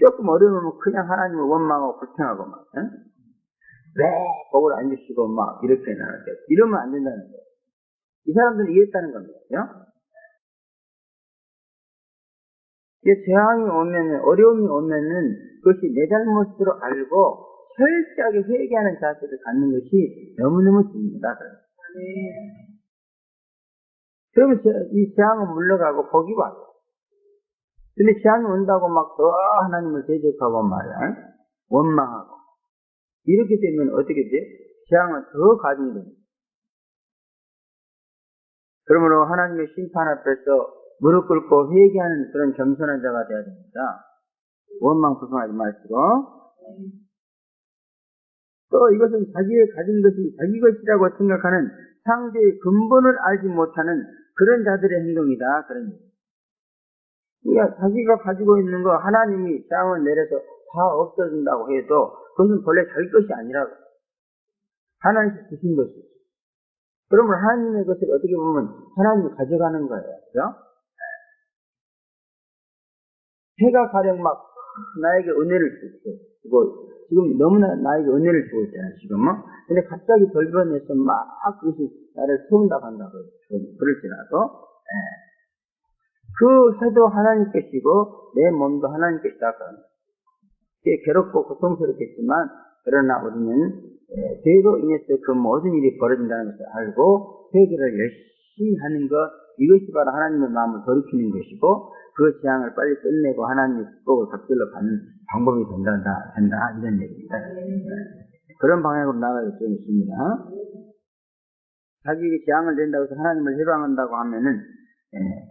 조금 어려우면 그냥 하나님을 원망하고 불평하고 막, 왜 복을 안 주시고 막 이렇게 나는데 이러면 안 된다는 거예요. 이 사람들은 이랬다는 겁니다. 그죠? 재앙이 오면은, 어려움이 오면은, 그것이 내 잘못으로 알고, 철저하게 회개하는 자세를 갖는 것이 너무너무 중요하다. 그러면 이 재앙은 물러가고, 복이 와요. 근데 재앙이 온다고 막 더 하나님을 대적하고 말이야. 원망하고. 이렇게 되면 어떻게 돼? 재앙은 더 가중됩니다. 그러므로 하나님의 심판 앞에서 무릎 꿇고 회개하는 그런 겸손한 자가 되어야 됩니다. 원망 불평하지 마시고. 또 이것은 자기의 가진 것이 자기 것이라고 생각하는 상대의 근본을 알지 못하는 그런 자들의 행동이다. 그런 얘기. 그러니까 자기가 가지고 있는 거 하나님이 재앙을 내려서 다 없어진다고 해도 그것은 본래 자기 것이 아니라고. 하나님께서 주신 것이죠. 그러면 하나님의 것을 어떻게 보면 하나님이 가져가는 거예요. 그죠? 해가 가령 막 나에게 은혜를 주고 지금 너무나 나에게 은혜를 주고 있잖아요. 지금은. 근데 갑자기 돌변해서 막 그것이 나를 세운다고 한다고 그럴지라도 그 해도 하나님 것이고 내 몸도 하나님 것이다. 꽤 괴롭고 고통스럽겠지만 그러나 우리는 죄로 인해서 그 모든 일이 벌어진다는 것을 알고 회개를 열심히 하는 것, 이것이 바로 하나님의 마음을 돌이키는 것이고 그 재앙을 빨리 끝내고 하나님의 축복을 갑절로 받는 방법이 된다 이런 얘기입니다. 그런 방향으로 나아갈 필요가 있습니다. 자기에게 재앙을 낸다고 해서 하나님을 해방한다고 하면은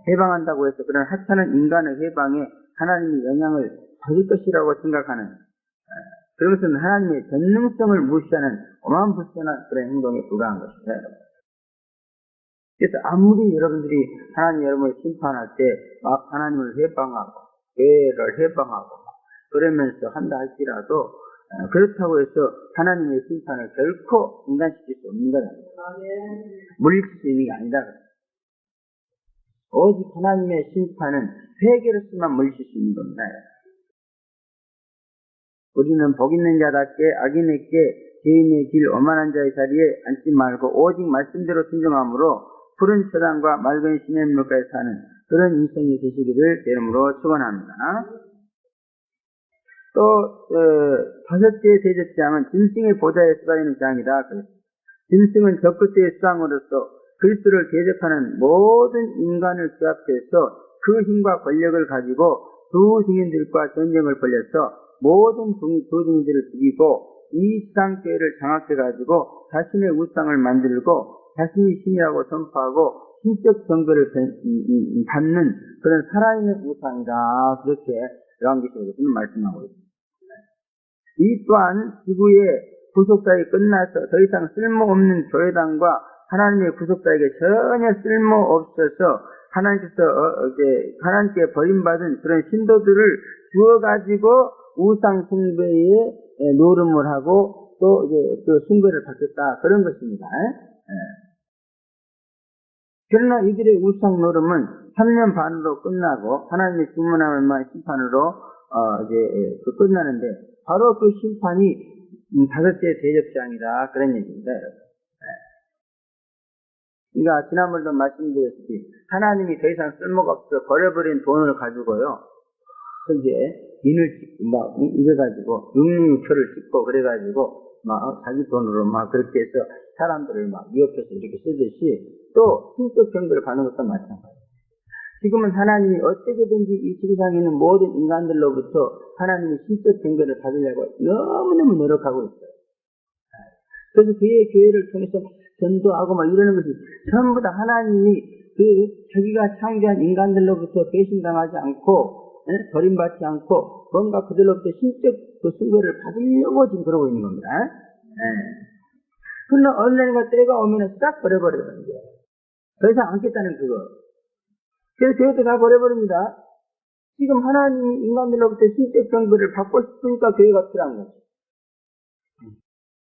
해방한다고 해서 그런 하찮은 인간의 해방에 하나님이 영향을 받을 것이라고 생각하는 그런 것은 하나님의 전능성을 무시하는 어마무시한 그런 행동에 불과한 것입니다. 그래서 아무리 여러분들이 하나님 여러분을 심판할 때 막 하나님을 해방하고 죄를 해방하고 그러면서 한다 할지라도 그렇다고 해서 하나님의 심판을 결코 중단시킬 수 없는 거다. 물리칠 수 있는 게 아니다. 오직 하나님의 심판은 회개로서만 물리칠 수 있는 겁니다. 우리는 복 있는 자답게 악인에게 죄인의 길 오만한 자의 자리에 앉지 말고 오직 말씀대로 순종함으로 푸른 초당과 맑은 시냇물가에 사는 그런 인생이 되시기를 제 이름으로 축원합니다. 또 다섯째 대접장은 짐승의 보좌에 수다이는 장이다. 짐승은 적그때의 수장으로서 그리스도를 대적하는 모든 인간을 규합해서 그 힘과 권력을 가지고 두 증인들과 전쟁을 벌여서 모든 두 증인들을 죽이고 이 지상교회를 장악해가지고 자신의 우상을 만들고 자신이 신이라고 선포하고 신적 정도를 받는 그런 살아있는 우상이다. 그렇게 요한계시록에서는 말씀하고 있습니다. 이 또한 지구의 구속사에 끝나서 더 이상 쓸모없는 교회당과 하나님의 구속사에게 전혀 쓸모없어서 하나님께 버림받은 그런 신도들을 주어가지고 우상 숭배에 노름을 하고 또 이제 그 숭배를 받겠다 그런 것입니다. 그러나 이들의 우상 노름은 3년 반으로 끝나고 하나님의 주문함을 심판으로 이제 끝나는데 바로 그 심판이 다섯째 대접장이다 그런 얘기입니다. 그러니까 지난번에도 말씀드렸듯이 하나님이 더 이상 쓸모가 없어 버려버린 돈을 가지고요. 이제 인을 찍고 막 이래가지고 육류표를 찍고 그래가지고 막 자기 돈으로 막 그렇게 해서 사람들을 막 위협해서 이렇게 쓰듯이 또 신적 경배를 받는 것도 마찬가지예요. 지금은 하나님이 어떻게든지 이 지구상에 있는 모든 인간들로부터 하나님이 신적 경배를 받으려고 너무너무 노력하고 있어요. 그래서 그의 교회를 통해서 전도하고 막 이러는 것이 전부 다 하나님이 그 자기가 창조한 인간들로부터 배신당하지 않고 버림받지 않고 뭔가 그들로부터 신적 그 숭배를 받으려고 지금 그러고 있는 겁니다. 그러나 어느 날인가 때가 오면 싹 버려버려요. 더 이상 않겠다는 그거. 그래서 교회도 다 버려버립니다. 지금 하나님이 인간들로부터 신적 경배를 받고 싶으니까 교회가 필요한 거죠.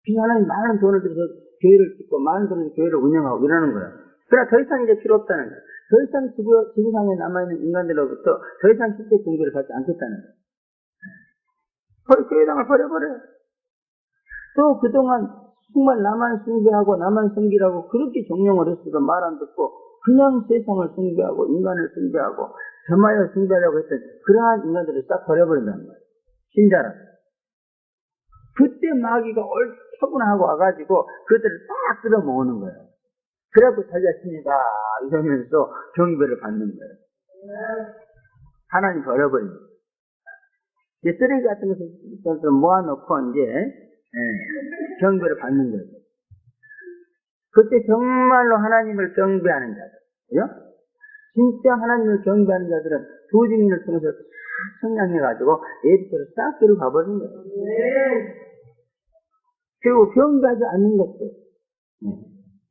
그래서 하나님 많은 돈을 들여서 교회를 짓고 많은 돈을 교회를 운영하고 이러는 거예요. 그러나 더 이상 이제 필요 없다는 거예요. 더 이상 지구상에 남아있는 인간들로부터 더 이상 신적 경배를 받지 않겠다는 거예요. 교회당을 버려버려요. 또 그동안 정말 나만 숭배하고 나만 섬기라고 그렇게 종용을 했어도 말 안 듣고 그냥 세상을 숭배하고 인간을 숭배하고 저마여 숭배하려고 했던 그러한 인간들을 싹 버려버린다는 거예요. 신자라서. 그때 마귀가 옳다구나 하고 와가지고 그들을 딱 뜯어모으는 거예요. 그래갖고 자기가 신이다 이러면서 경배를 받는 거예요. 하나님 버려버린 거예요. 이제 쓰레기 같은 것을 모아놓고 이제 경배를 받는 거예요. 그때 정말로 하나님을 경배하는 자들. 그죠? 진짜 하나님을 경배하는 자들은 두 증인을 통해서 다 성장해가지고 에베소로 싹 들어가 버리는 거예요. 그리고 경배하지 않는 것들,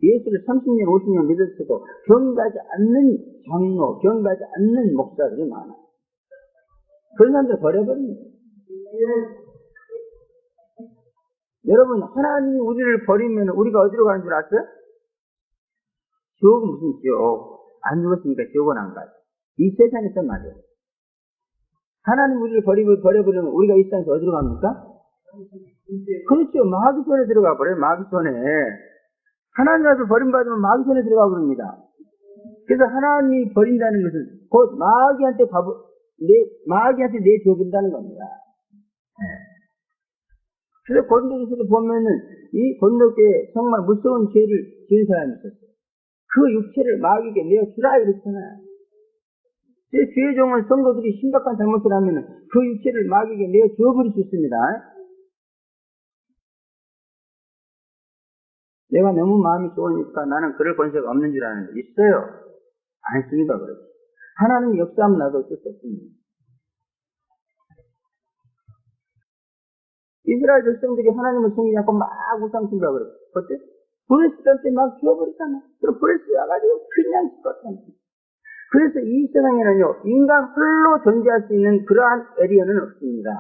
예수를 30년, 50년 믿었어도 경배하지 않는 장로, 경배하지 않는 목사들이 많아요. 그런 사람들 버려버리는 거예요. 여러분, 하나님이 우리를 버리면 우리가 어디로 가는 줄 아세요? 지옥은 무슨 지옥? 안 죽었으니까 지옥은 안 가요. 이 세상에서 말이에요. 하나님 우리를 버려버리면 우리가 이 땅에서 어디로 갑니까? 그렇죠. 마귀손에 들어가 버려요. 마귀손에. 하나님 앞에 버림받으면 마귀손에 들어가 버립니다. 그래서 하나님이 버린다는 것은 곧 마귀한테 내줘본다는 겁니다. 그래서 고린도전서를 보면은 이 고린도교에 정말 무서운 죄를 지은 사람이 있었어요. 그 육체를 마귀에게 내어주라 이랬잖아요. 제 주의 종은 성도들이 심각한 잘못을 하면은 그 육체를 마귀에게 내어주어버릴 수 있습니다. 내가 너무 마음이 좋으니까 나는 그럴 권세가 없는 줄 아는데 있어요. 않습니다. 그렇지. 하나님 역사하면 나도 어쩔 수 없습니다. 이스라엘 백성들이 하나님을 섬기지 않고 막 우상 숭배하고 그랬어. 어때? 불을 쓰던 때 막 죽어버리잖아. 그럼 불을 쓰여가지고 그냥 죽었잖아. 그래서 이 세상에는요, 인간 홀로 존재할 수 있는 그러한 에리어는 없습니다.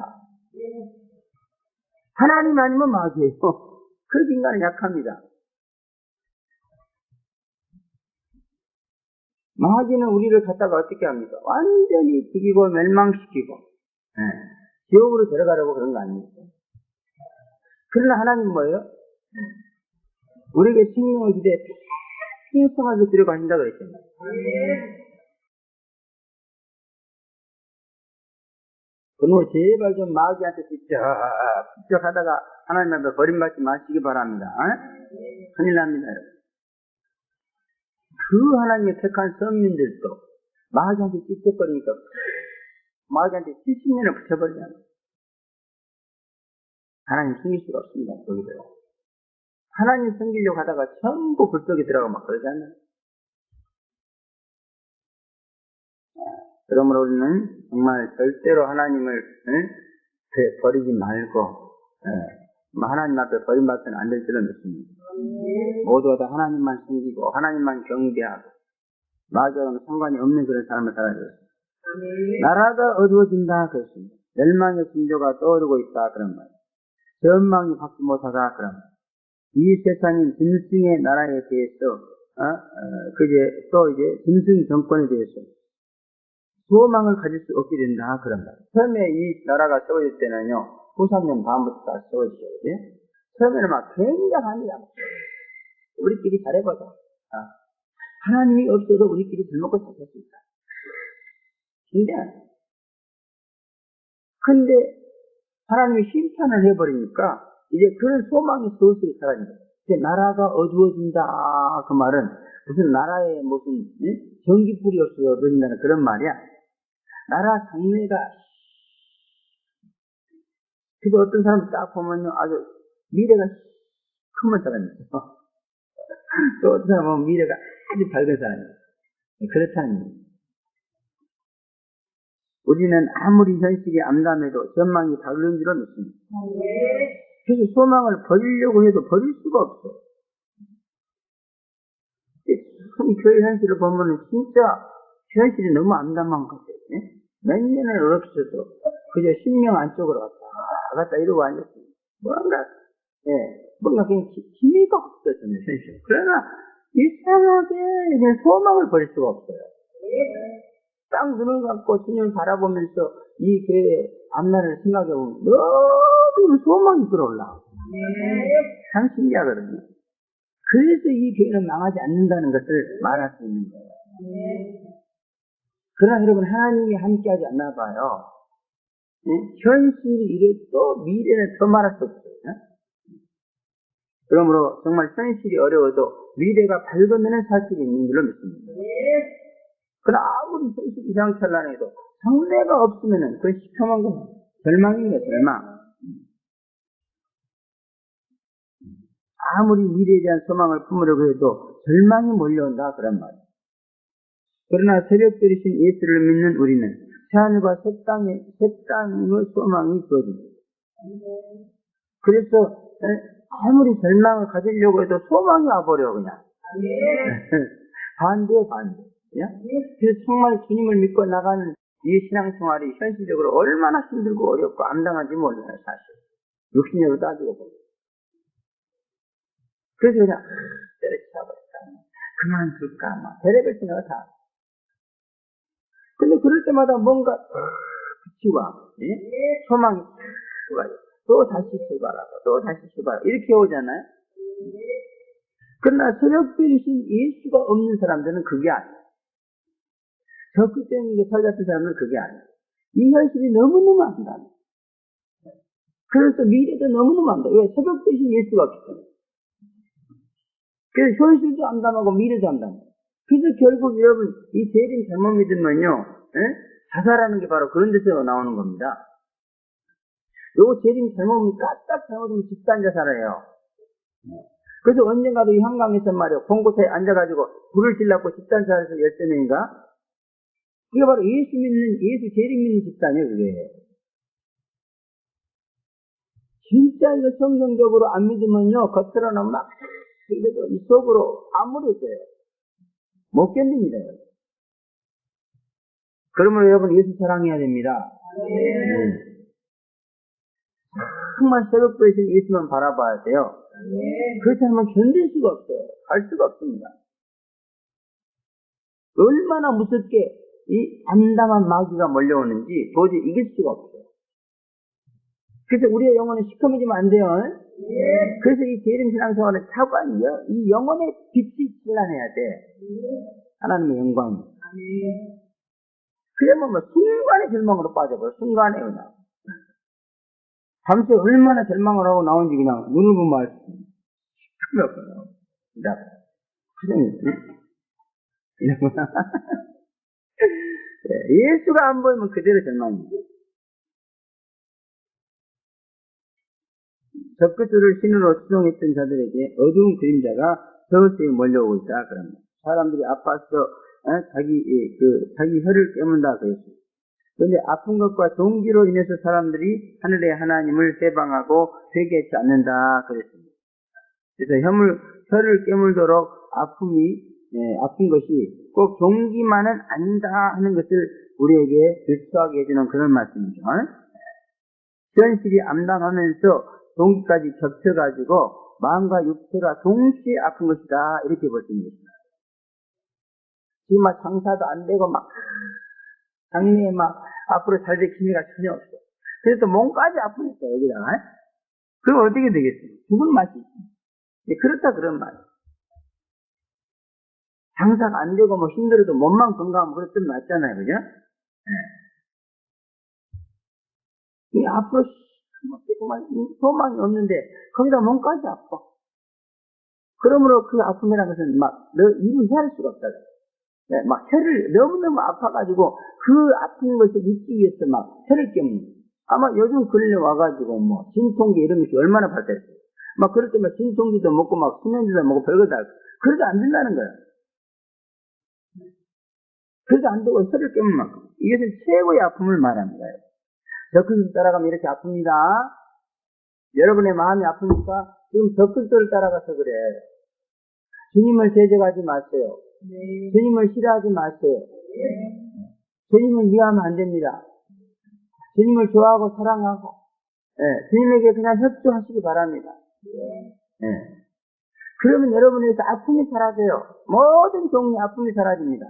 하나님 아니면 마귀예요. 그래서 인간은 약합니다. 마귀는 우리를 갖다가 어떻게 합니까? 완전히 죽이고 멸망시키고, 지옥으로 데려가려고 그런 거 아닙니까? 그러나 하나님은 뭐예요? 우리에게 생명을 주되 풍성하게 들어가신다 그랬잖아요. 그러므로 제발 좀 마귀한테 직접 하다가 하나님 앞에 버림받지 마시기 바랍니다. 큰일 납니다. 그 하나님의 택한 선민들도 마귀한테 찝쩍거리니까 마귀한테 70년을 붙여버리잖아요. 하나님 숨길 수가 없습니다. 거기도. 하나님 섬기려고 하다가 전부 불 속에 들어가 막 그러잖아요. 그러므로 우리는 정말 절대로 하나님을 버리지 말고 하나님 앞에 버림받으면 안 될 줄은 믿습니다. 모두가 다 하나님만 섬기고 하나님만 경배하고 마귀와는 상관이 없는 그런 삶을 살아야 되겠습니다. 나라가 어두워진다 그렇습니다. 멸망의 징조가 떠오르고 있다 그런 말. 전망이 받지 못하다 그런 말. 이 세상인 짐승의 나라에 대해서 또 이제 짐승 정권에 대해서 소망을 가질 수 없게 된다 그런 말. 처음에 이 나라가 세워질 때는요, 93년 밤부터 다 세워지죠. 처음에는 막 굉장합니다. 우리끼리 잘해보자. 하나님이 없어도 우리끼리 술 먹고 살 수 있다. 굉장해. 근데 하나님이 심판을 해버리니까 이제 그런 소망이 슬슬 사라진다. 이제 나라가 어두워진다. 그 말은 무슨 나라에 무슨 전기불이 없어진다는 그런 말이야. 나라 장래가 그래서 어떤 사람 딱 보면요 아주 미래가 큰 사람이 있어. 또 어떤 사람은 미래가 아주 밝은 사람이 있어. 그렇다는 얘기예요. 우리는 아무리 현실이 암담해도 전망이 밝은 줄은 믿습니다. 그래서 소망을 버리려고 해도 버릴 수가 없어. 큰 교회 현실을 보면은 진짜 현실이 너무 암담한 것 같아요. 몇 년을 어렵어도 그저 10명 안쪽으로 갔다 이러고 앉았습니다. 뭔가 그냥 기미가 없어요, 현실. 그러나 이상하게 그냥 소망을 버릴 수가 없어요. 딱 눈을 감고 주님을 바라보면서 이 교회의 앞날을 생각해보면 너무 소망이 들어올라. 참 신기하거든요. 그래서 이 교회는 망하지 않는다는 것을 말할 수 있는 거예요. 그러나 여러분, 하나님이 함께하지 않나 봐요. 현실이 이래도 미래는 더 말할 수 없어요. 그러므로 정말 현실이 어려워도 미래가 밝으면 살 길이 있는 줄로 믿습니다. 그러나 아무리 현실이 이상찬란해도 장래가 없으면 그건 시커먼 거예요. 절망입니다, 절망. 아무리 미래에 대한 소망을 품으려고 해도 절망이 몰려온다, 그런 말이에요. 그러나 새벽별이신 예수를 믿는 우리는 새하늘과 새 땅의 소망이 주어집니다. 그래서 아무리 절망을 가지려고 해도 소망이 와버려 그냥. 반대. 그래서 정말 주님을 믿고 나가는 이 신앙생활이 현실적으로 얼마나 힘들고 어렵고 암담한지 몰라요 사실. 육신적으로 따지고 보면. 그래서 그냥 때려치워버릴까 그만둘까 막 별의별 생각을 다. 근데 그럴 때마다 뭔가 빛이와 소망이 또 다시 출발하고 이렇게 오잖아요. 그러나 새벽별이신 예수가 없는 사람들은 그게 아니에요. 적극적인 살 같은 사람은 그게 아니에요. 이 현실이 너무너무 암담해요. 그래서 미래도 너무너무 암담해요. 왜? 새벽별이신 예수가 없기 때문에. 그래서 현실도 암담하고 미래도 암담해요. 그래서 결국 여러분 이 재림 잘못 믿으면요 자살하는 게 바로 그런 데서 나오는 겁니다. 요 재림 잘못 까딱 잘못하면 집단 자살해요. 그래서 언젠가도 이 한강에서 말이요 봉고차에 앉아가지고 불을 질렀고 집단 자살해서 10명인가 그게 바로 예수 재림 믿는 집단이에요. 그게 진짜 이거 성경적으로 안 믿으면요 겉으로는 막 이 속으로 아무래도요 못 견딥니다. 그러면 여러분 예수 사랑해야 됩니다. 정말 새벽별이신 예수만 바라봐야 돼요. 그렇지 않으면 견딜 수가 없어요. 갈 수가 없습니다. 얼마나 무섭게 이 암담한 마귀가 몰려오는지 도저히 이길 수가 없어요. 그래서 우리의 영혼은 시커매지면 안 돼요. 그래서 이 재림 신앙생활은 차관이요. 이 영혼의 빛이 찬란해야 돼. 하나님의 영광이. 그러면 뭐 순간에 절망으로 빠져버려. 순간에 그냥. 밤새 얼마나 절망을 하고 나온지 그냥 눈을 보면 알 수 있어요. 시커멓거든요. 이러구나. 예수가 안 보이면 그대로 절망입니다. 적그들을 신으로 추종했던 자들에게 어두운 그림자가 서서히 몰려오고 있다. 그럽니다. 사람들이 아파서 자기 혀를 깨문다 그랬습니다. 그런데 아픈 것과 동기로 인해서 사람들이 하늘의 하나님을 해방하고 회개하지 않는다 그랬습니다. 그래서 혀를 깨물도록 아픈 것이 꼭 동기만은 아니다 하는 것을 우리에게 들추하게 해주는 그런 말씀이죠. 현실이 암담하면서 동기까지 겹쳐가지고 마음과 육체가 동시에 아픈 것이다 이렇게 볼 수 있습니다. 지금 막 장사도 안 되고 막 장래에 막 앞으로 잘 될 기미가 전혀 없어. 그래서 몸까지 아프니까 여기다가 그럼 어떻게 되겠어요? 죽을 맛이 있습니다. 그렇다 그런 말. 장사가 안 되고 뭐 힘들어도 몸만 건강하면 그랬으면 낫잖아요, 그죠? 이 앞으로 소망이 없는데 거기다 몸까지 아파. 그러므로 그 아픔이라는 것은 막 일을 해야 할 수가 없다. 막 혀를 너무너무 아파가지고 그 아픈 것을 잊기 위해서 막 혀를 깨무는 거예요. 아마 요즘 근래 와가지고 뭐 진통제 이런 것이 얼마나 발달했어요. 막 그럴 때 막 진통제도 먹고 막 수면제도 먹고 별거 다 그래도 안 된다는 거예요. 그래도 안 되고 혀를 깨무는 만큼 이것은 최고의 아픔을 말합니다. 적그리스도를 따라가면 이렇게 아픕니다. 여러분의 마음이 아프니까 지금 적그리스도를 따라가서 그래. 주님을 대적하지 마세요. 주님을 싫어하지 마세요. 주님을 미워하면 안 됩니다. 주님을 좋아하고 사랑하고 주님에게 그냥 협조하시기 바랍니다. 그러면 여러분에게서 아픔이 사라져요. 모든 종류의 아픔이 사라집니다.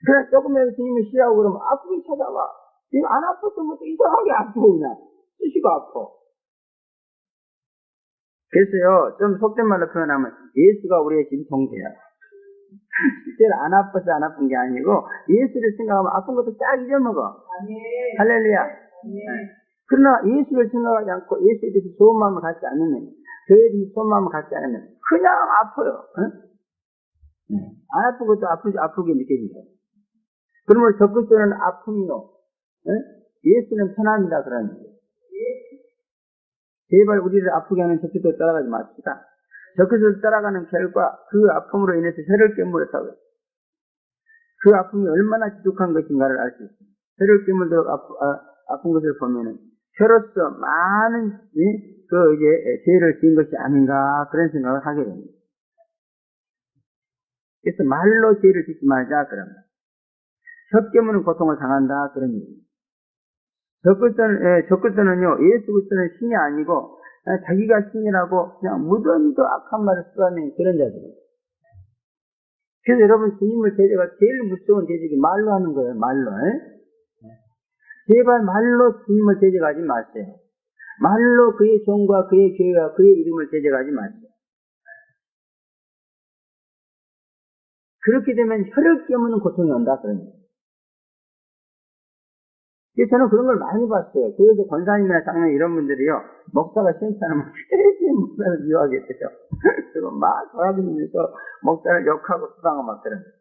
그래서 조금이라도 주님을 싫어하고 그러면 아픔이 찾아와. 이거 안 아팠던 것도 이상하게 아프고 그냥 수시가 아파. 그래서요 좀 속된 말로 표현하면 예수가 우리의 진통제야. 실제로 안 아파서 안 아픈 게 아니고 예수를 생각하면 아픈 것도 쫙 잊어먹어. 할렐루야. 그러나 예수를 생각하지 않고 예수에 대해서 좋은 마음을 갖지 않으면 교회에 대해서 좋은 마음을 갖지 않으면 그냥 아파요. 안 아픈 것도 아프게 느껴진다. 그러면 적그리스도는 아픔이요. 예수는 편합니다. 그러는 거예요. 제발 우리를 아프게 하는 적그리스도를 따라가지 맙시다. 적그리스도를 따라가는 결과 그 아픔으로 인해서 혀를 깨물었다고. 그 아픔이 얼마나 지독한 것인가를 알 수 있습니다. 혀를 깨물도록 아픈 것을 보면은 혀로서 많은 죄를 지은 것이 아닌가 그런 생각을 하게 됩니다. 그래서 말로 죄를 짓지 말자 그럽니다. 혀 깨무는 고통을 당한다 그런 얘기입니다. 적글서는요 예수 그리스도는 신이 아니고 자기가 신이라고 그냥 무던도 악한 말을 쏟아내는 그런 자들이에요. 그래서 여러분 주님을 제재가 제일 무서운 제재가 말로 하는 거예요. 말로. 제발 말로 주님을 제재하지 마세요. 말로 그의 종과 그의 교회와 그의 이름을 제재하지 마세요. 그렇게 되면 혀를 깨무는 고통이 온다 그런 거예요. 저는 그런 걸 많이 봤어요. 교회에서 권사님이나 장로님 이런 분들이요, 목사가 시행하면 되게 목사를 미워하겠대요. 그리고 막 돌아다니면서 목사를 욕하고 수상하고 막 그런 거예요.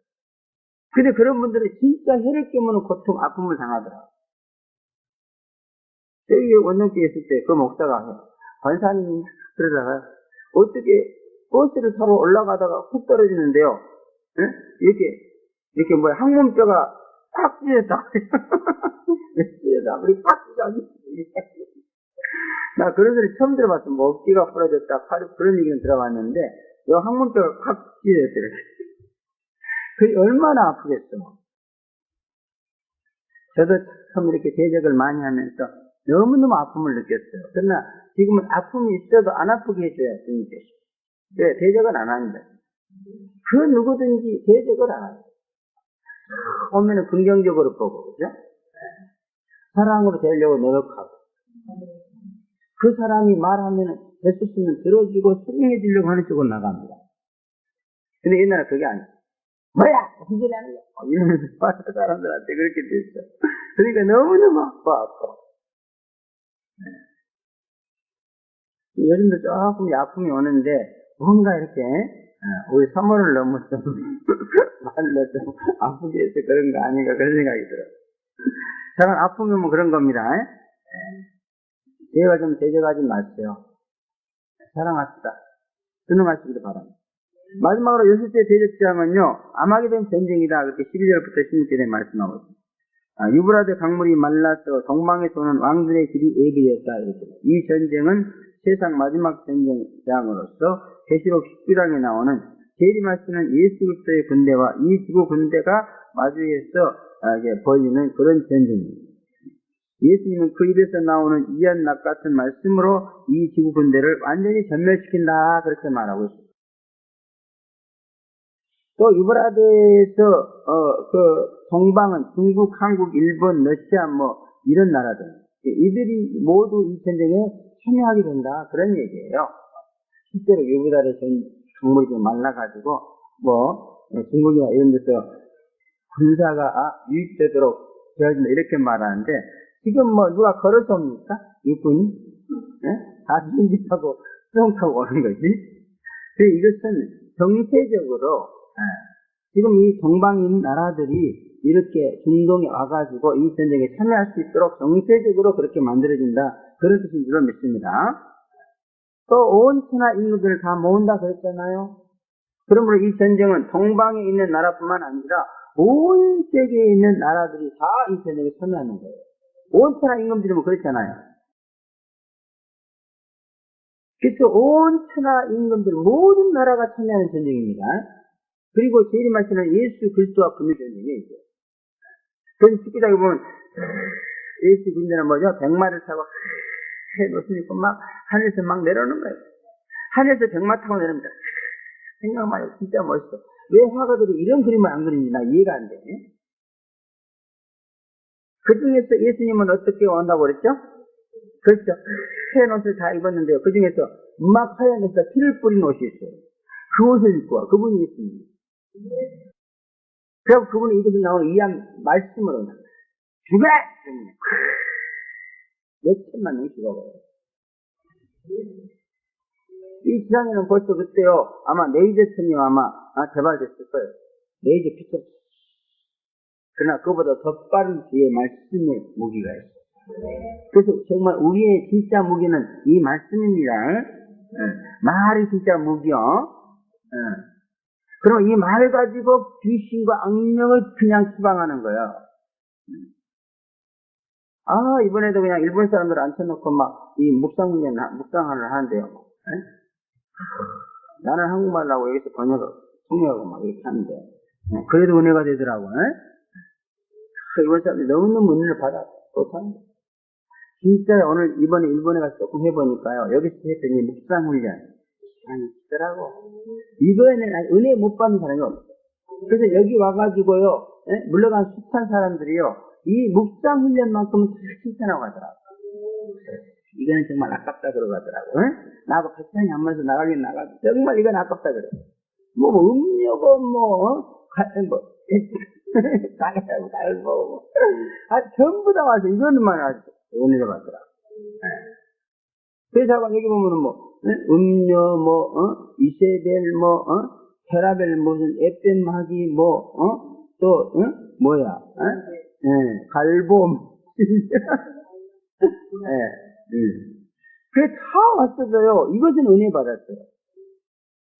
근데 그런 분들은 진짜 혀를 깨무는 고통, 아픔을 당하더라고요. 저희 원룸교회 있을 때 그 목사가 권사님이 그러다가 어떻게 버스를 타러 올라가다가 훅 떨어지는데요. 응? 이렇게 항문뼈가 팍 찢어졌다. 우리 팍 찢어졌다. 나 그런 소리 처음 들어봤어. 뭐 어깨가 부러졌다, 팔이 그런 얘기는 들어봤는데, 요 항문뼈가 팍 찢어졌더래. 그게 얼마나 아프겠어. 저도 참 이렇게 대적을 많이 하면서 너무너무 아픔을 느꼈어요. 그러나 지금은 아픔이 있어도 안 아프게 해줘야 주님께서. 왜? 대적을 안 합니다. 그 누구든지 대적을 안 합니다. 오면은 긍정적으로 보고, 그죠? 사랑으로 되려고 노력하고. 그 사람이 말하면은 될 수 있으면 들어주고 수긍해 주려고 하는 쪽으로 나갑니다. 근데 옛날에 그게 아니에요. 뭐야! 무슨 소리 하는 거야! 이러면서 사람들한테 그렇게 됐어. 그러니까 너무너무 아파. 요즘도 조금 아픔이 오는데, 뭔가 이렇게, 우리 3월을 넘어서 말로 좀 아프게 해서 그런 거 아닌가 그런 생각이 들어요. 저는 아픔이 뭐 그런 겁니다. 제가 좀 대적하지 마세요. 사랑합시다. 순응하시기를 바랍니다. 마지막으로 6째 대적자면요, 아마게돈 전쟁이다. 그렇게 12절부터 16절에 말씀하고 있습니다. 유브라데 강물이 말라서 동방에 도는 왕들의 길이 예비였다. 이렇게. 이 전쟁은 세상 마지막 전쟁장으로서 계시록 19장에 나오는 재림하시는 예수 그리스도의 군대와 이 지구 군대가 마주해서 벌이는 그런 전쟁입니다. 예수님은 그 입에서 나오는 이한 낙 같은 말씀으로 이 지구 군대를 완전히 전멸시킨다 그렇게 말하고 있습니다. 또 유브라데에서 그 동방은 중국, 한국, 일본, 러시아 이런 나라들 이들이 모두 이 전쟁에 참여하게 된다 그런 얘기예요. 실제로 유브라데 강물이 좀 말라가지고 중국이나 이런 데서 군사가 유입되도록 되어진다 이렇게 말하는데 지금 누가 걸어서 옵니까? 육군이? 다 비행기타고 수영 타고 오는 거지. 그래서 이것은 정세적으로 지금 이 동방인 나라들이 이렇게 중동에 와가지고 이 전쟁에 참여할 수 있도록 정세적으로 그렇게 만들어진다. 그런 뜻인 줄로 믿습니다. 또 온 천하 인구들을 다 모은다 그랬잖아요. 그러므로 이 전쟁은 동방에 있는 나라뿐만 아니라 온 세계에 있는 나라들이 다 이 전쟁에 참여하는 거예요. 온 천하 임금들이 그랬잖아요. 그래서 온 천하 임금들 모든 나라가 참여하는 전쟁입니다. 그리고 재림하시는 예수 그리스도와 붙는 전쟁이에요. 그래서 쉽게 보면 예수 군대는 백마를 타고 해놓으면 있고 하늘에서 막 내려오는 거예요. 하늘에서 백마 타고 내려옵니다. 생각만 해도 진짜 멋있어. 왜 화가들이 이런 그림을 안 그리는지 나 이해가 안 돼. 그 중에서 예수님은 어떻게 온다고 그랬죠? 그렇죠. 하얀 옷을 다 입었는데요. 그 중에서 막 하얀 옷에다 피를 뿌린 옷이 있어요. 그 옷을 입고 와. 그분이 예수님. 그래서 그분이 이것에 나오는 이한 말씀으로 죽어라! 몇천만 명이 죽어버려요. 이 지상에는 벌써 그때요, 아마 레이저천이 아마 개발됐을 거예요. 레이저 피처. 그러나 그보다 더 빠른 뒤에 말씀의 무기가 있어요. 그래서 정말 우리의 진짜 무기는 이 말씀입니다. 말이 진짜 무기요. 그럼 이 말 가지고 귀신과 악령을 그냥 추방하는 거예요. 이번에도 그냥 일본 사람들 앉혀놓고 막 이 묵상하를 하는데요. 에? 나는 한국말 나고 여기서 통역하고 막 이렇게 하는데 그래도 은혜가 되더라고. 일본 사람들이 너무너무 은혜를 받아 못하는 거예요. 진짜 오늘 이번에 일본에 가서 조금 해보니까요. 여기서 했더니 묵상 훈련 시간이 있더라고. 이거에는 은혜 못 받는 사람이 없어요. 그래서 여기 와가지고요, 물러간 숱한 사람들이요, 이 묵상 훈련만큼은 다 칭찬하고 가더라고. 이거는 정말 아깝다 그러고 가더라고. 나하고 패턴이 안 맞아서 나가긴 나가고, 정말 이건 아깝다 그래. 음료고, 갈고, 전부 다 와서 이거는만 아주 은혜를 받더라고. 그래서 여기 보면은 음료, 이세벨, 테라벨, 무슨, 에펜마기, 또, 갈보, 그게 다 왔어요. 이것은 은혜 받았어요.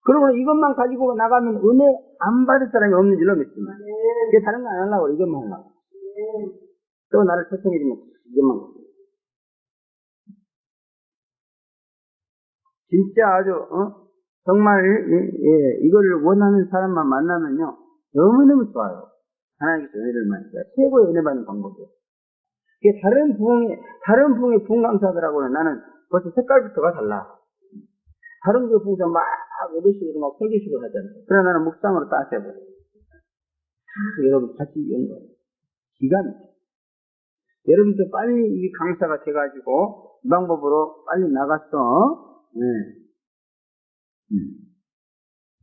그러고 이것만 가지고 나가면 은혜 안 받을 사람이 없는 줄로 믿습니다. 그게 다른 거 안 하려고, 이것만 하려고. 또 나를 초청해주면 이것만. 진짜 아주, 정말, 이걸 원하는 사람만 만나면요, 너무너무 좋아요. 하나님께서 은혜를 많이 줘요. 최고의 은혜 받는 방법이에요. 이게 다른 부흥의 부흥강사들하고는 나는 벌써 색깔부터가 달라. 다른 그 부흥사 막, 8개씩으로 막 3개씩으로 하잖아요. 그러나 나는 묵상으로 딱 해버려요. 여러분, 같이 연거 기가 막혀요. 여러분도 빨리 이 강사가 돼가지고, 이 방법으로 빨리 나갔어.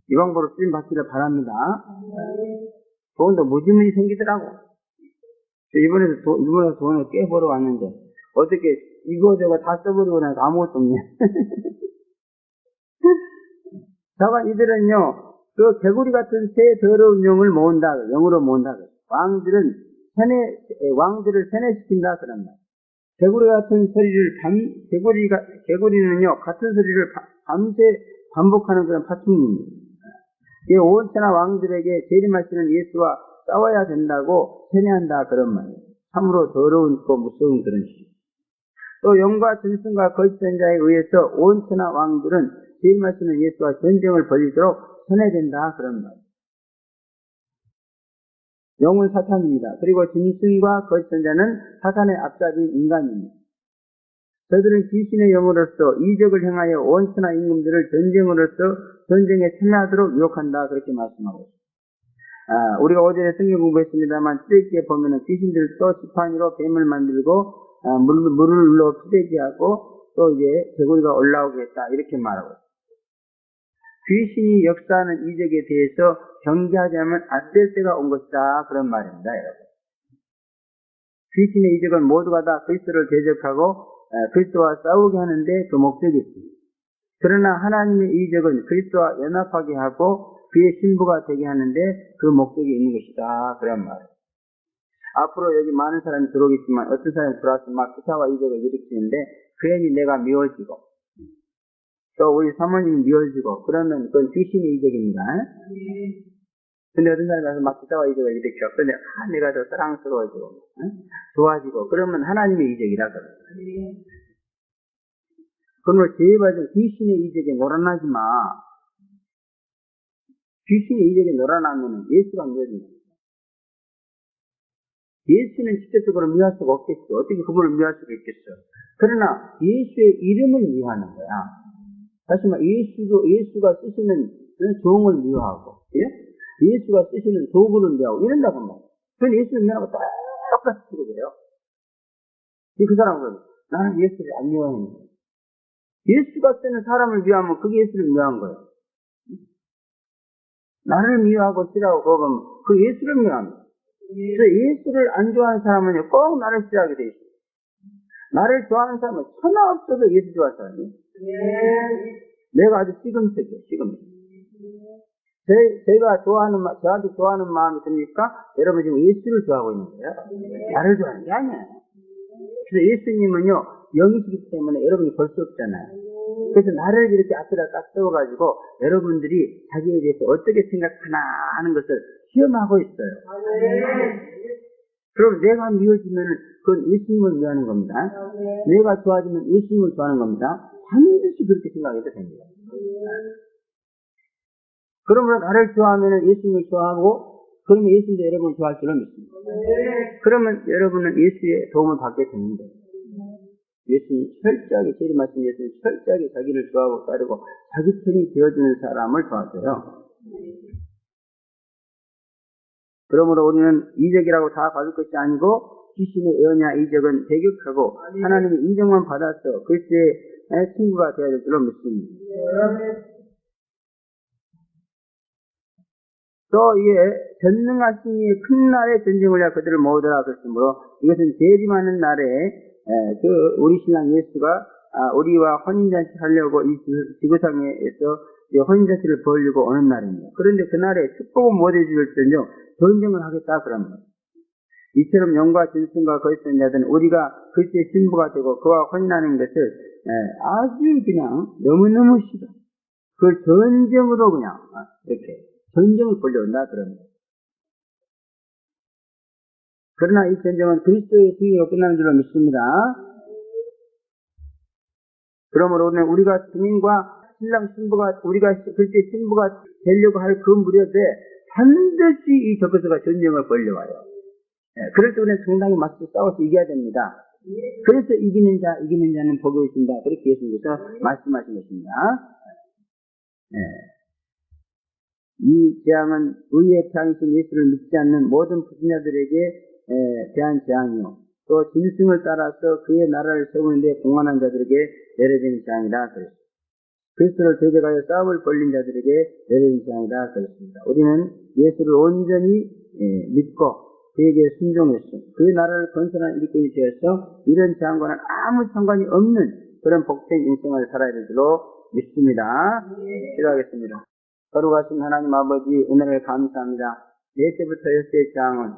이 방법으로 쓰임 받기를 바랍니다. 돈도 무지무지 생기더라고. 이번에도 돈을 꽤 벌어 왔는데, 어떻게 이거저거 다 써버리고 나서 아무것도 없냐. 다만 이들은요, 그 개구리 같은 새 더러운 영을 모은다, 영으로 모은다. 왕들을 세뇌시킨다, 그런 말. 개구리 같은 소리를 개구리는요, 같은 소리를 밤새 반복하는 그런 파충류입니다. 이 온천하 왕들에게 재림하시는 예수와 싸워야 된다고 세뇌한다, 그런 말이에요. 참으로 더러운고 무서운 그런 시. 또 영과 전승과 거짓선자에 의해서 온천하 왕들은 재림하시는 예수와 전쟁을 벌이도록 세뇌된다, 그런 말이에요. 영은 사탄입니다. 그리고 짐승과 거짓선자는 사탄의 앞잡이인 인간입니다. 저들은 귀신의 영으로서 이적을 행하여 원천하 임금들을 전쟁에 참여하도록 유혹한다, 그렇게 말씀하고 있습니다. 우리가 어제 성경 공부했습니다만, 출애굽기에 보면은 귀신들도 지팡이로 뱀을 만들고, 물로 푸대기하고, 또 이제 개구리가 올라오게 했다, 이렇게 말하고 있습니다. 귀신이 역사하는 이적에 대해서 경계하자면 안 될 때가 온 것이다, 그런 말입니다, 여러분. 귀신의 이적은 모두가 다 그리스도를 대적하고 그리스도와 싸우게 하는데 그 목적이 있습니다. 그러나 하나님의 이적은 그리스도와 연합하게 하고 그의 신부가 되게 하는데 그 목적이 있는 것이다, 그런 말이에요. 앞으로 여기 많은 사람이 들어오겠지만 어떤 사람이 들어와서 막 기사와 이적을 일으키는데 괜히 내가 미워지고 또 우리 사모님이 미워지고 그러면 그건 귀신의 이적입니다. 근데 어떤 사람이 와서 막 기사와 이적을 일으켜. 근데 내가 더 사랑스러워지고 좋아지고 그러면 하나님의 이적이라 그래요. 그러면 제발 좀 귀신의 이적에 놀아나지 마. 귀신의 이적에 놀아나면 예수가 미워집니다. 예수는 직접적으로 미워할 수가 없겠죠. 어떻게 그분을 미워할 수가 있겠어. 그러나 예수의 이름을 미워하는 거야. 다시 말해 예수가 쓰시는 종을 미워하고, 예? 예수가 쓰시는 도구를 미워하고 이런다고 말이야. 그건 예수를 미워하고 똑같이 쓰고 그래요. 그 사람은 나는 예수를 안 미워하는 거야. 예수가 쓰는 사람을 미워하면 그게 예수를 미워한 거예요. 나를 미워하고 싫어하고 그러면 그 예수를 미워합니다. 그래서 예수를 안 좋아하는 사람은요, 꼭 나를 싫어하게 돼 있어요. 나를 좋아하는 사람은 천하 없어도 예수 좋아할 사람이에요. 내가 아주 시금석이에요, 시금석. 제가 저한테 좋아하는 마음이 듭니까? 여러분 지금 예수를 좋아하고 있는 거예요. 나를 좋아하는 게 아니에요. 그래서 예수님은요, 영이시기 때문에 여러분이 볼 수 없잖아요. 그래서 나를 이렇게 앞에다 딱 세워가지고 여러분들이 자기에 대해서 어떻게 생각하나 하는 것을 시험하고 있어요. 그럼 내가 미워지면 그건 예수님을 미워하는 겁니다. 내가 좋아지면 예수님을 좋아하는 겁니다. 반드시 그렇게 생각해도 됩니다. 그러므로 나를 좋아하면 예수님을 좋아하고 그러면 예수님도 여러분을 좋아할 줄로 믿습니다. 그러면 여러분은 예수의 도움을 받게 됩니다. 예수님 철저하게 재림하신 예수님 철저하게 자기를 좋아하고 따르고 자기 편이 되어주는 사람을 도와줘요. 그러므로 우리는 이적이라고 다 받을 것이 아니고 귀신의 예언이나 이적은 배격하고 하나님의 인정만 받아서 그리스도의 친구가 되어야 될 줄로 믿습니다. 또 이에 전능하신 이의 큰 날의 전쟁을 위하여 그들을 모으더라 그랬으므로 이것은 재림하는 날에 우리 신랑 예수가 우리와 혼인잔치 하려고 이 지구상에서 혼인잔치를 벌리고 오는 날입니다. 그런데 그날에 축복은 못 해줄지언정 전쟁을 하겠다 그럽니다. 이처럼 영과 진승과 거기 있는 자들은 우리가 그리스도의 신부가 되고 그와 혼인하는 것을 아주 그냥 너무너무 싫어. 그걸 전쟁으로 그냥 이렇게 전쟁을 벌려온다 그럽니다. 그러나 이 전쟁은 그리스도의 승리로 끝나는 줄로 믿습니다. 그러므로 오늘 우리가 주님과 신랑 신부가 우리가 그리스도의 신부가 되려고 할 그 무렵에 반드시 이 적그리스도가 전쟁을 벌려와요. 그럴 때 우리는 정당히 맞서 싸워서 이겨야 됩니다. 그래서 이기는 자는 복이 있습니다. 그렇게 예수님께서 말씀하신 것입니다. 이 재앙은 의의 태양이신 예수를 믿지 않는 모든 불신자들에게 대한 재앙이요. 또 짐승을 따라서 그의 나라를 세우는 데 공헌한 자들에게 내려진 재앙이라 그랬습니다. 그리스도를 대적하여 싸움을 벌린 자들에게 내려진 재앙이라 그랬습니다. 우리는 예수를 온전히 믿고 그에게 순종했어. 그의 나라를 건설한 일꾼이 되어서 이런 재앙과는 아무 상관이 없는 그런 복된 인생을 살아야 될 줄로 믿습니다. 기도하겠습니다. 거룩하신 하나님 아버지 은혜를 감사합니다. 넷째부터 여섯의 재앙은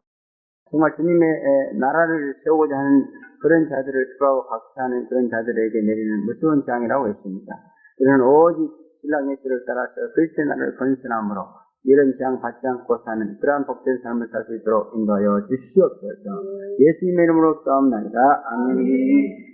정말 주님의 나라를 세우고자 하는 그런 자들을 추구하고 박차하는 그런 자들에게 내리는 무서운 재앙이라고 했습니다. 우리는 오직 신랑 예수를 따라서 그리스도의 나라를 건설함으로 이런 재앙 받지 않고 사는 그러한 복된 삶을 살 수 있도록 인도하여 주시옵소서. 예수님의 이름으로 기도합니다. 아멘.